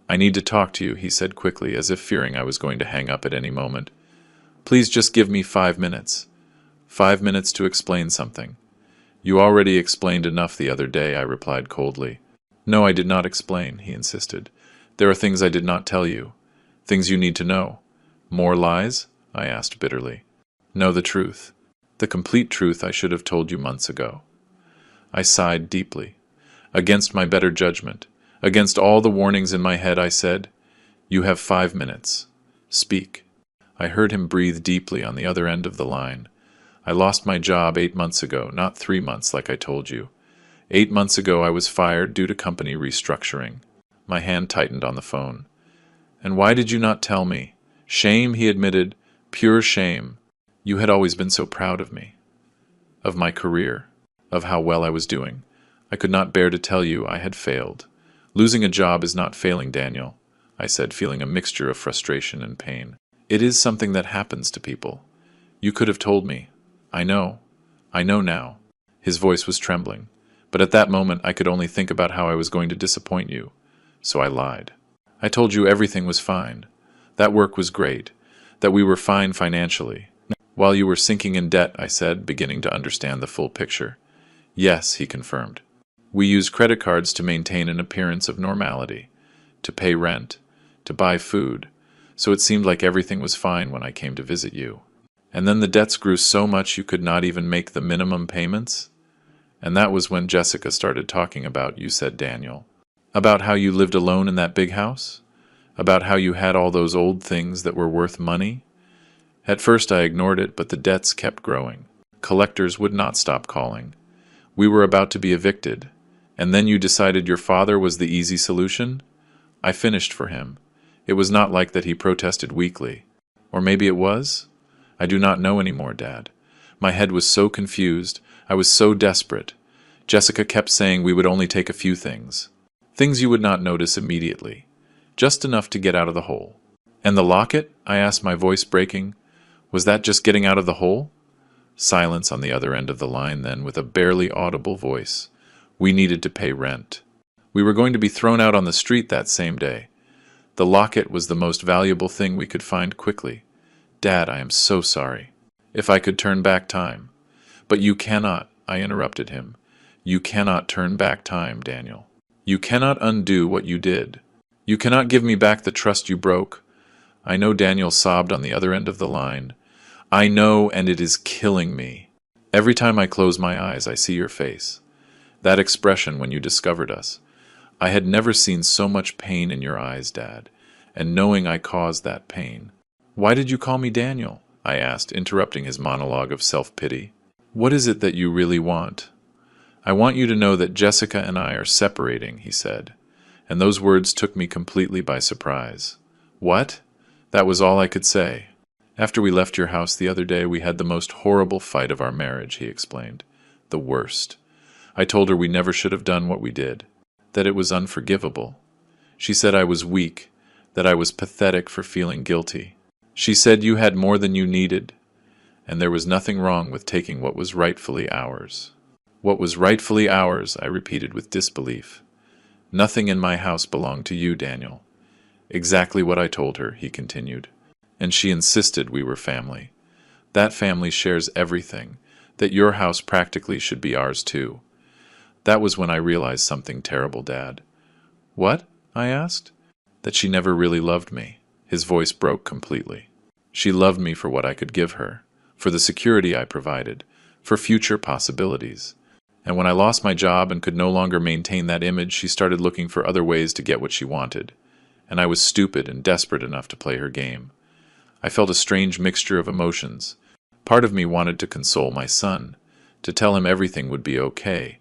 I need to talk to you, he said quickly, as if fearing I was going to hang up at any moment. Please just give me 5 minutes. 5 minutes to explain something. You already explained enough the other day, I replied coldly. No, I did not explain, he insisted. There are things I did not tell you. Things you need to know. More lies? I asked bitterly. No, the truth. The complete truth I should have told you months ago. I sighed deeply. Against my better judgment, against all the warnings in my head, I said, You have 5 minutes. Speak. I heard him breathe deeply on the other end of the line. I lost my job 8 months ago, not 3 months like I told you. 8 months ago I was fired due to company restructuring. My hand tightened on the phone. And why did you not tell me? Shame, he admitted, pure shame. You had always been so proud of me, of my career, of how well I was doing. I could not bear to tell you I had failed. Losing a job is not failing, Daniel, I said, feeling a mixture of frustration and pain. It is something that happens to people. You could have told me. I know now. His voice was trembling. But at that moment, I could only think about how I was going to disappoint you. So I lied. I told you everything was fine. That work was great. That we were fine financially. While you were sinking in debt, I said, beginning to understand the full picture. Yes, he confirmed. We used credit cards to maintain an appearance of normality, to pay rent, to buy food, so it seemed like everything was fine when I came to visit you. And then the debts grew so much you could not even make the minimum payments? And that was when Jessica started talking about you, said Daniel. About how you lived alone in that big house? About how you had all those old things that were worth money? At first I ignored it, but the debts kept growing. Collectors would not stop calling. We were about to be evicted. And then you decided your father was the easy solution? I finished for him. It was not like that he protested weakly. Or maybe it was? I do not know anymore, Dad. My head was so confused. I was so desperate. Jessica kept saying we would only take a few things. Things you would not notice immediately. Just enough to get out of the hole. And the locket? I asked, my voice breaking. Was that just getting out of the hole? Silence on the other end of the line then, with a barely audible voice. We needed to pay rent. We were going to be thrown out on the street that same day. The locket was the most valuable thing we could find quickly. Dad, I am so sorry. If I could turn back time. But you cannot, I interrupted him. You cannot turn back time, Daniel. You cannot undo what you did. You cannot give me back the trust you broke. I know, Daniel sobbed on the other end of the line. I know, and it is killing me. Every time I close my eyes, I see your face. That expression when you discovered us. I had never seen so much pain in your eyes, Dad, and knowing I caused that pain. Why did you call me Daniel? I asked, interrupting his monologue of self-pity. What is it that you really want? I want you to know that Jessica and I are separating, he said, and those words took me completely by surprise. What? That was all I could say. After we left your house the other day, we had the most horrible fight of our marriage, he explained. The worst. I told her we never should have done what we did, that it was unforgivable. She said I was weak, that I was pathetic for feeling guilty. She said you had more than you needed, and there was nothing wrong with taking what was rightfully ours. What was rightfully ours, I repeated with disbelief. Nothing in my house belonged to you, Daniel. Exactly what I told her, he continued. And she insisted we were family. That family shares everything, that your house practically should be ours too. That was when I realized something terrible, Dad. What? I asked. That she never really loved me. His voice broke completely. She loved me for what I could give her, for the security I provided, for future possibilities. And when I lost my job and could no longer maintain that image, she started looking for other ways to get what she wanted. And I was stupid and desperate enough to play her game. I felt a strange mixture of emotions. Part of me wanted to console my son, to tell him everything would be okay.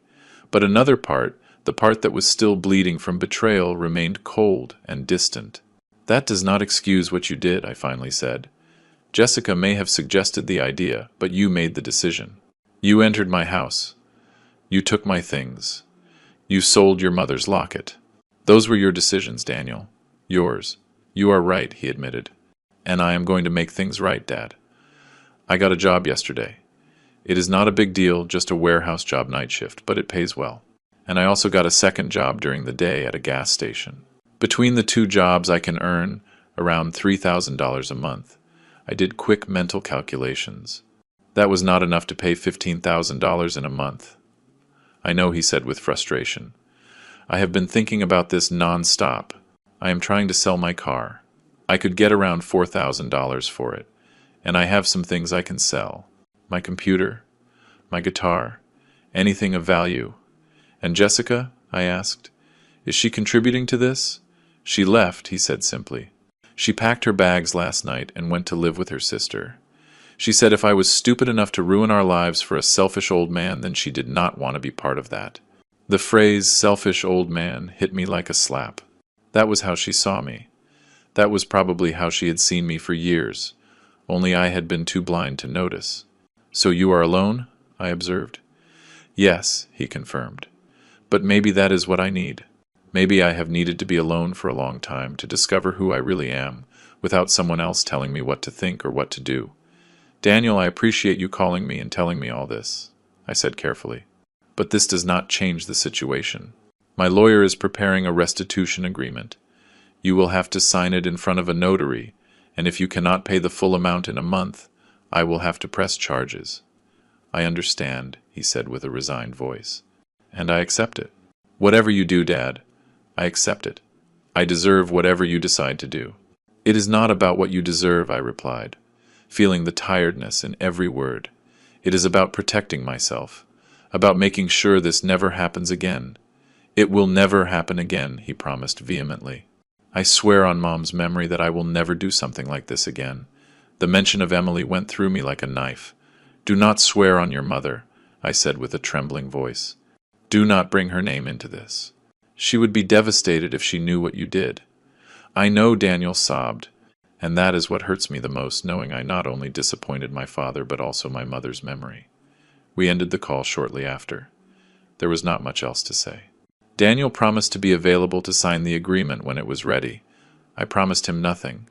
But another part, the part that was still bleeding from betrayal, remained cold and distant. That does not excuse what you did, I finally said. Jessica may have suggested the idea, but you made the decision. You entered my house. You took my things. You sold your mother's locket. Those were your decisions, Daniel. Yours. You are right, he admitted. And I am going to make things right, Dad. I got a job yesterday. It is not a big deal, just a warehouse job night shift, but it pays well. And I also got a second job during the day at a gas station. Between the two jobs, I can earn around $3,000 a month. I did quick mental calculations. That was not enough to pay $15,000 in a month. I know, he said with frustration. I have been thinking about this non-stop. I am trying to sell my car. I could get around $4,000 for it, and I have some things I can sell. My computer, my guitar, anything of value. And Jessica? I asked. Is she contributing to this? She left, he said simply. She packed her bags last night and went to live with her sister. She said if I was stupid enough to ruin our lives for a selfish old man, then she did not want to be part of that. The phrase selfish old man hit me like a slap. That was how she saw me. That was probably how she had seen me for years, only I had been too blind to notice. So you are alone? I observed. Yes, he confirmed. But maybe that is what I need. Maybe I have needed to be alone for a long time to discover who I really am, without someone else telling me what to think or what to do. Daniel, I appreciate you calling me and telling me all this, I said carefully. But this does not change the situation. My lawyer is preparing a restitution agreement. You will have to sign it in front of a notary, and if you cannot pay the full amount in a month, I will have to press charges. I understand, he said with a resigned voice. And I accept it. Whatever you do, Dad, I accept it. I deserve whatever you decide to do. It is not about what you deserve, I replied, feeling the tiredness in every word. It is about protecting myself, about making sure this never happens again. It will never happen again, he promised vehemently. I swear on Mom's memory that I will never do something like this again. The mention of Emily went through me like a knife. Do not swear on your mother, I said with a trembling voice. Do not bring her name into this. She would be devastated if she knew what you did. I know, Daniel sobbed, and that is what hurts me the most, knowing I not only disappointed my father but also my mother's memory. We ended the call shortly after. There was not much else to say. Daniel promised to be available to sign the agreement when it was ready. I promised him nothing.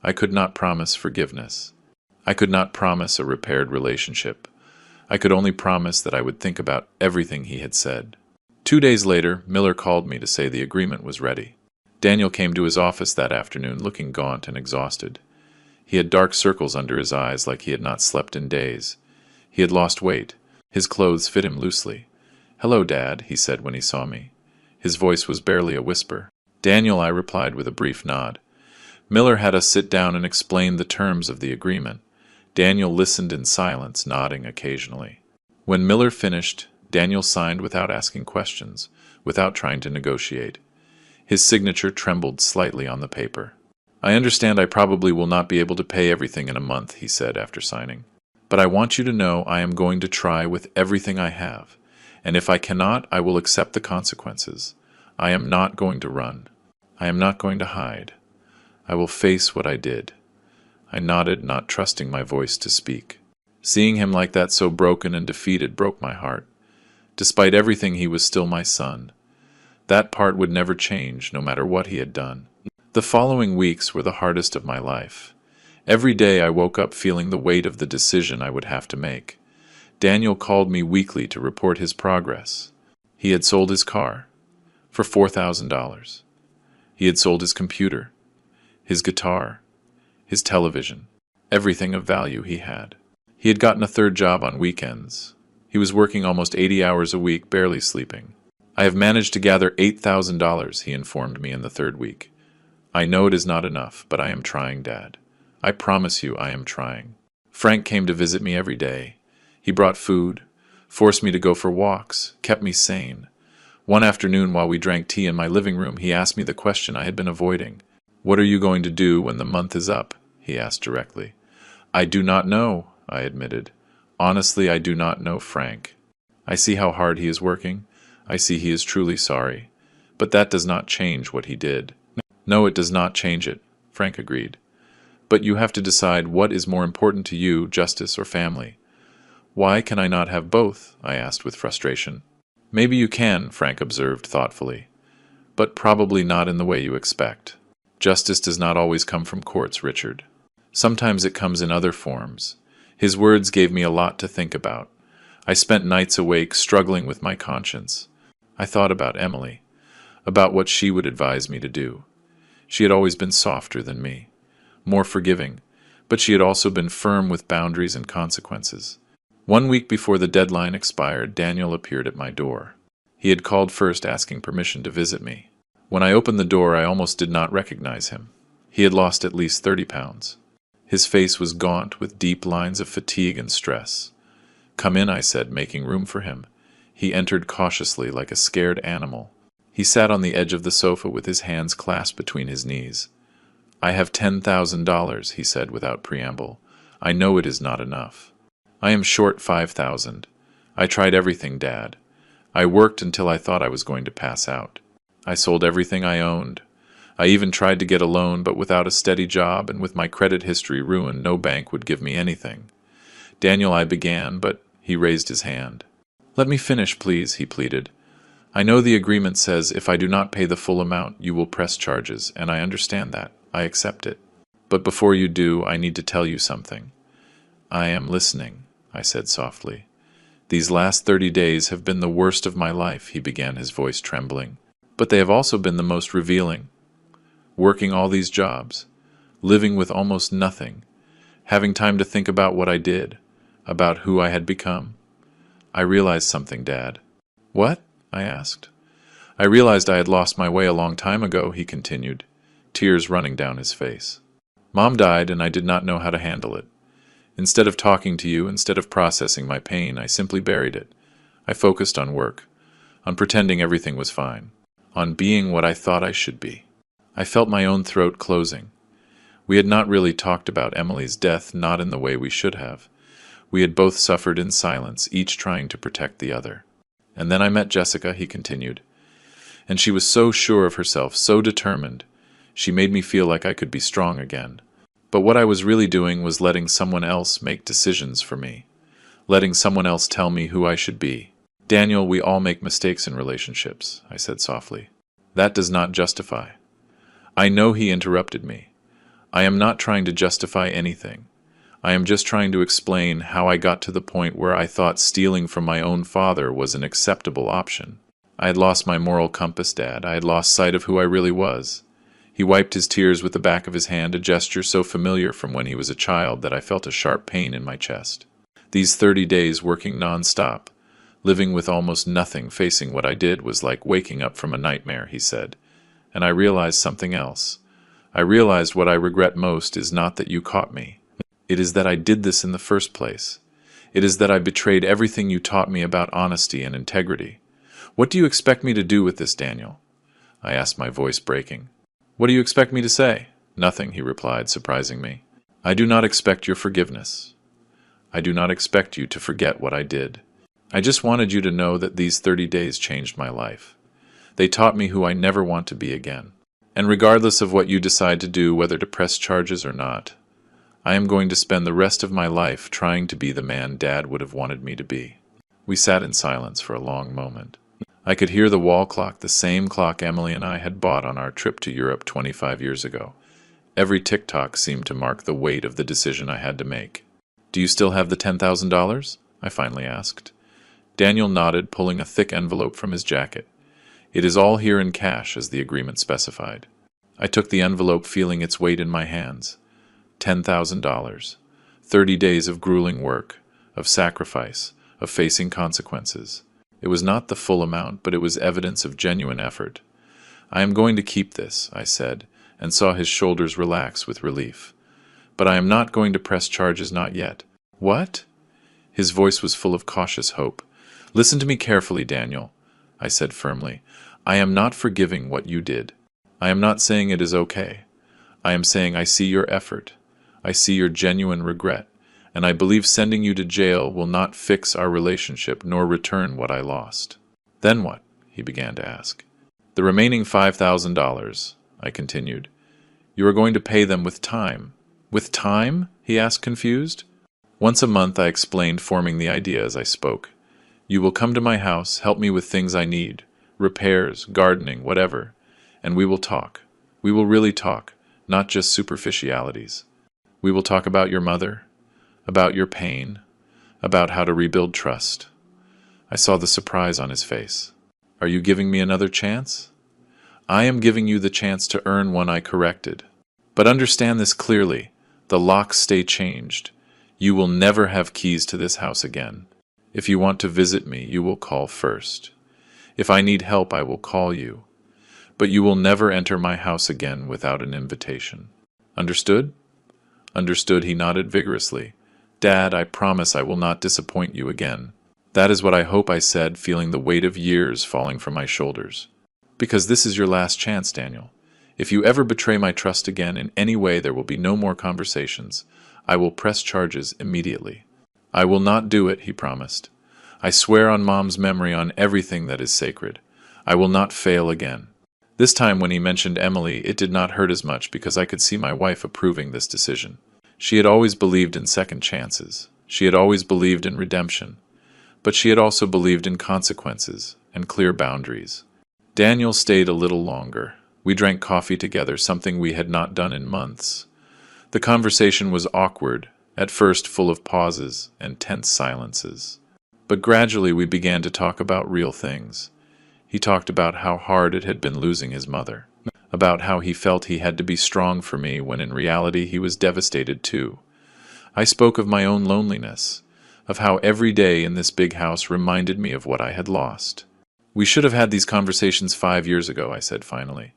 I could not promise forgiveness. I could not promise a repaired relationship. I could only promise that I would think about everything he had said. 2 days later, Miller called me to say the agreement was ready. Daniel came to his office that afternoon looking gaunt and exhausted. He had dark circles under his eyes like he had not slept in days. He had lost weight. His clothes fit him loosely. "Hello, Dad," he said when he saw me. His voice was barely a whisper. "Daniel," I replied with a brief nod. Miller had us sit down and explain the terms of the agreement. Daniel listened in silence, nodding occasionally. When Miller finished, Daniel signed without asking questions, without trying to negotiate. His signature trembled slightly on the paper. "I understand I probably will not be able to pay everything in a month," he said after signing. "But I want you to know I am going to try with everything I have, and if I cannot, I will accept the consequences. I am not going to run. I am not going to hide. I will face what I did." I nodded, not trusting my voice to speak. Seeing him like that, so broken and defeated, broke my heart. Despite everything, he was still my son. That part would never change, no matter what he had done. The following weeks were the hardest of my life. Every day I woke up feeling the weight of the decision I would have to make. Daniel called me weekly to report his progress. He had sold his car for $4,000. He had sold his computer, his guitar, his television, everything of value he had. He had gotten a third job on weekends. He was working almost 80 hours a week, barely sleeping. "I have managed to gather $8,000, he informed me in the third week. "I know it is not enough, but I am trying, Dad. I promise you I am trying." Frank came to visit me every day. He brought food, forced me to go for walks, kept me sane. One afternoon while we drank tea in my living room, he asked me the question I had been avoiding. "What are you going to do when the month is up?" he asked directly. "I do not know," I admitted. "Honestly, I do not know, Frank. I see how hard he is working. I see he is truly sorry. But that does not change what he did." "No, it does not change it," Frank agreed. "But you have to decide what is more important to you, justice or family." "Why can I not have both?" I asked with frustration. "Maybe you can," Frank observed thoughtfully. "But probably not in the way you expect. Justice does not always come from courts, Richard. Sometimes it comes in other forms." His words gave me a lot to think about. I spent nights awake, struggling with my conscience. I thought about Emily, about what she would advise me to do. She had always been softer than me, more forgiving, but she had also been firm with boundaries and consequences. 1 week before the deadline expired, Daniel appeared at my door. He had called first, asking permission to visit me. When I opened the door, I almost did not recognize him. He had lost at least 30 pounds. His face was gaunt, with deep lines of fatigue and stress. "Come in," I said, making room for him. He entered cautiously, like a scared animal. He sat on the edge of the sofa with his hands clasped between his knees. "I have $10,000, he said without preamble. "I know it is not enough. I am short 5,000. I tried everything, Dad. I worked until I thought I was going to pass out. I sold everything I owned. I even tried to get a loan, but without a steady job and with my credit history ruined, no bank would give me anything." "Daniel," I began, but he raised his hand. "Let me finish, please," he pleaded. "I know the agreement says if I do not pay the full amount, you will press charges, and I understand that. I accept it. But before you do, I need to tell you something." "I am listening," I said softly. "These last 30 days have been the worst of my life," he began, his voice trembling. "But they have also been the most revealing. Working all these jobs, living with almost nothing, having time to think about what I did, about who I had become. I realized something, Dad." "What?" I asked. "I realized I had lost my way a long time ago," he continued, tears running down his face. "Mom died, and I did not know how to handle it. Instead of talking to you, instead of processing my pain, I simply buried it. I focused on work, on pretending everything was fine, on being what I thought I should be." I felt my own throat closing. We had not really talked about Emily's death, not in the way we should have. We had both suffered in silence, each trying to protect the other. "And then I met Jessica," he continued. "And she was so sure of herself, so determined. She made me feel like I could be strong again. But what I was really doing was letting someone else make decisions for me, letting someone else tell me who I should be." "Daniel, we all make mistakes in relationships," I said softly. "That does not justify." "I know," he interrupted me. "I am not trying to justify anything. I am just trying to explain how I got to the point where I thought stealing from my own father was an acceptable option. I had lost my moral compass, Dad. I had lost sight of who I really was." He wiped his tears with the back of his hand, a gesture so familiar from when he was a child that I felt a sharp pain in my chest. "These 30 days working non-stop, living with almost nothing, facing what I did was like waking up from a nightmare," he said. "And I realized something else. I realized what I regret most is not that you caught me. It is that I did this in the first place. It is that I betrayed everything you taught me about honesty and integrity. What do you expect me to do with this, Daniel?" I asked, my voice breaking. "What do you expect me to say?" "Nothing," he replied, surprising me. "I do not expect your forgiveness. I do not expect you to forget what I did. I just wanted you to know that these 30 days changed my life. They taught me who I never want to be again. And regardless of what you decide to do, whether to press charges or not, I am going to spend the rest of my life trying to be the man Dad would have wanted me to be." We sat in silence for a long moment. I could hear the wall clock, the same clock Emily and I had bought on our trip to Europe 25 years ago. Every tick-tock seemed to mark the weight of the decision I had to make. "Do you still have the $10,000? I finally asked. Daniel nodded, pulling a thick envelope from his jacket. "It is all here in cash, as the agreement specified." I took the envelope, feeling its weight in my hands. $10,000. 30 days of grueling work, of sacrifice, of facing consequences. It was not the full amount, but it was evidence of genuine effort. "I am going to keep this," I said, and saw his shoulders relax with relief. "But I am not going to press charges, not yet." "What?" His voice was full of cautious hope. "Listen to me carefully, Daniel," I said firmly. "I am not forgiving what you did. I am not saying it is okay. I am saying I see your effort. I see your genuine regret, and I believe sending you to jail will not fix our relationship nor return what I lost." "Then what?" he began to ask. "The remaining $5,000, I continued. "You are going to pay them with time." "With time?" he asked, confused. "Once a month," I explained, forming the idea as I spoke. "You will come to my house, help me with things I need, repairs, gardening, whatever, and we will talk. We will really talk, not just superficialities. We will talk about your mother, about your pain, about how to rebuild trust." I saw the surprise on his face. "Are you giving me another chance?" "I am giving you the chance to earn one I corrected. But understand this clearly, the locks stay changed. You will never have keys to this house again. If you want to visit me, you will call first. If I need help, I will call you. But you will never enter my house again without an invitation. Understood?" "Understood," he nodded vigorously. "Dad, I promise I will not disappoint you again." "That is what I hope," I said, feeling the weight of years falling from my shoulders. "Because this is your last chance, Daniel. If you ever betray my trust again in any way, there will be no more conversations. I will press charges immediately." "I will not do it," he promised. "I swear on Mom's memory, on everything that is sacred. I will not fail again." This time when he mentioned Emily, it did not hurt as much because I could see my wife approving this decision. She had always believed in second chances. She had always believed in redemption. But she had also believed in consequences and clear boundaries. Daniel stayed a little longer. We drank coffee together, something we had not done in months. The conversation was awkward, at first full of pauses and tense silences. But gradually we began to talk about real things. He talked about how hard it had been losing his mother, about how he felt he had to be strong for me when in reality he was devastated too. I spoke of my own loneliness, of how every day in this big house reminded me of what I had lost. "We should have had these conversations 5 years ago," I said finally.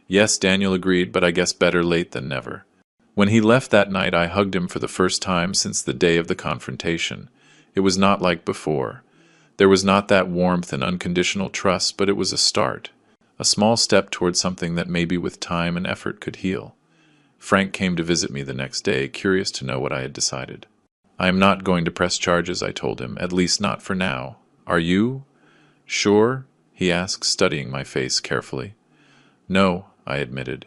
"Yes," Daniel agreed, "but I guess better late than never." When he left that night, I hugged him for the first time since the day of the confrontation. It was not like before. There was not that warmth and unconditional trust, but it was a start, a small step toward something that maybe with time and effort could heal. Frank came to visit me the next day, curious to know what I had decided. "I am not going to press charges," I told him, "at least not for now. Are you?" "Sure?" he asked, studying my face carefully. "No," I admitted.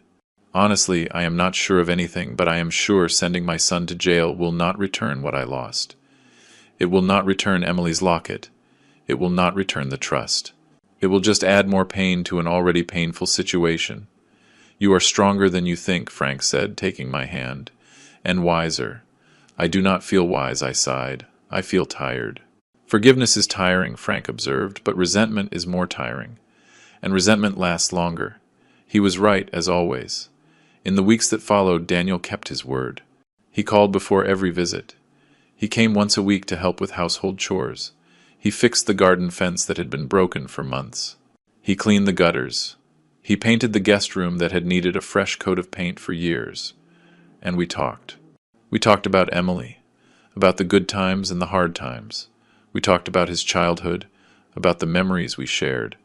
"Honestly, I am not sure of anything, but I am sure sending my son to jail will not return what I lost. It will not return Emily's locket. It will not return the trust. It will just add more pain to an already painful situation." "You are stronger than you think," Frank said, taking my hand. "And wiser." "I do not feel wise," I sighed. "I feel tired." "Forgiveness is tiring," Frank observed, "but resentment is more tiring. And resentment lasts longer." He was right, as always. In the weeks that followed, Daniel kept his word. He called before every visit. He came once a week to help with household chores. He fixed the garden fence that had been broken for months. He cleaned the gutters. He painted the guest room that had needed a fresh coat of paint for years. And we talked. We talked about Emily, about the good times and the hard times. We talked about his childhood, about the memories we shared.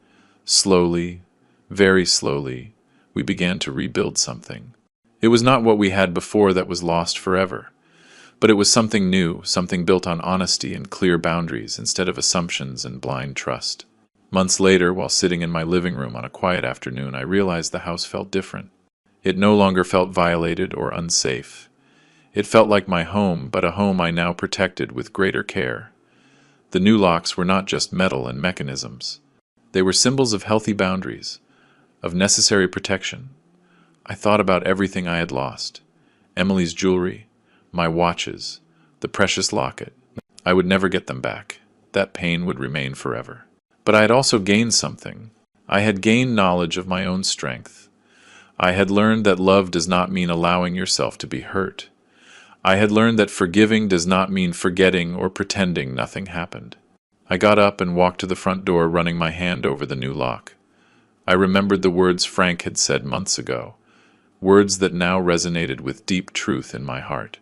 Slowly, very slowly, we began to rebuild something. It was not what we had before that was lost forever, but it was something new, something built on honesty and clear boundaries instead of assumptions and blind trust. Months later, while sitting in my living room on a quiet afternoon, I realized the house felt different. It no longer felt violated or unsafe. It felt like my home, but a home I now protected with greater care. The new locks were not just metal and mechanisms. They were symbols of healthy boundaries, of necessary protection. I thought about everything I had lost. Emily's jewelry, my watches, the precious locket. I would never get them back. That pain would remain forever. But I had also gained something. I had gained knowledge of my own strength. I had learned that love does not mean allowing yourself to be hurt. I had learned that forgiving does not mean forgetting or pretending nothing happened. I got up and walked to the front door, running my hand over the new lock. I remembered the words Frank had said months ago, words that now resonated with deep truth in my heart.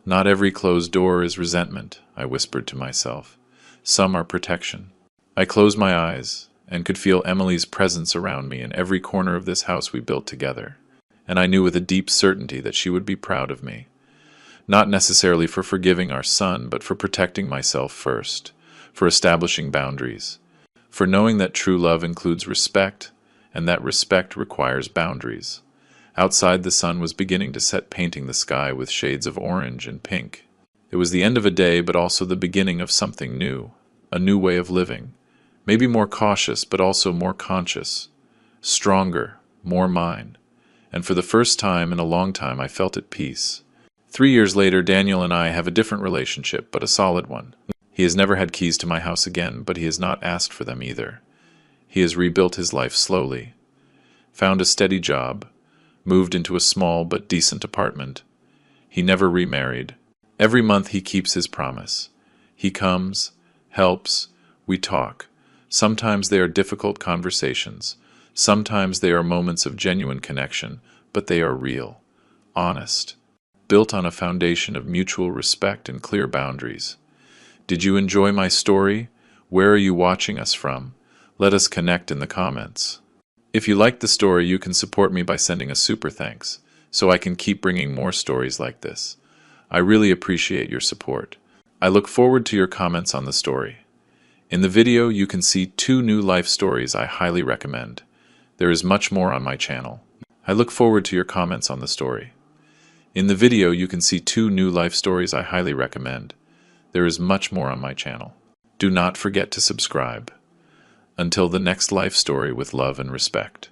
"Not every closed door is resentment," I whispered to myself. "Some are protection." I closed my eyes and could feel Emily's presence around me in every corner of this house we built together, and I knew with a deep certainty that she would be proud of me. Not necessarily for forgiving our son, but for protecting myself first, for establishing boundaries, for knowing that true love includes respect, and that respect requires boundaries. Outside, the sun was beginning to set, painting the sky with shades of orange and pink. It was the end of a day, but also the beginning of something new, a new way of living, maybe more cautious, but also more conscious, stronger, more mine. And for the first time in a long time, I felt at peace. 3 years later, Daniel and I have a different relationship, but a solid one. He has never had keys to my house again, but he has not asked for them either. He has rebuilt his life slowly, found a steady job, moved into a small but decent apartment. He never remarried. Every month he keeps his promise. He comes, helps, we talk. Sometimes they are difficult conversations. Sometimes they are moments of genuine connection, but they are real, honest, built on a foundation of mutual respect and clear boundaries. Did you enjoy my story? Where are you watching us from? Let us connect in the comments. If you liked the story, you can support me by sending a super thanks, so I can keep bringing more stories like this. I really appreciate your support. I look forward to your comments on the story. In the video, you can see 2 new life stories I highly recommend. There is much more on my channel. I look forward to your comments on the story. In the video, you can see 2 new life stories I highly recommend. There is much more on my channel. Do not forget to subscribe. Until the next life story, with love and respect.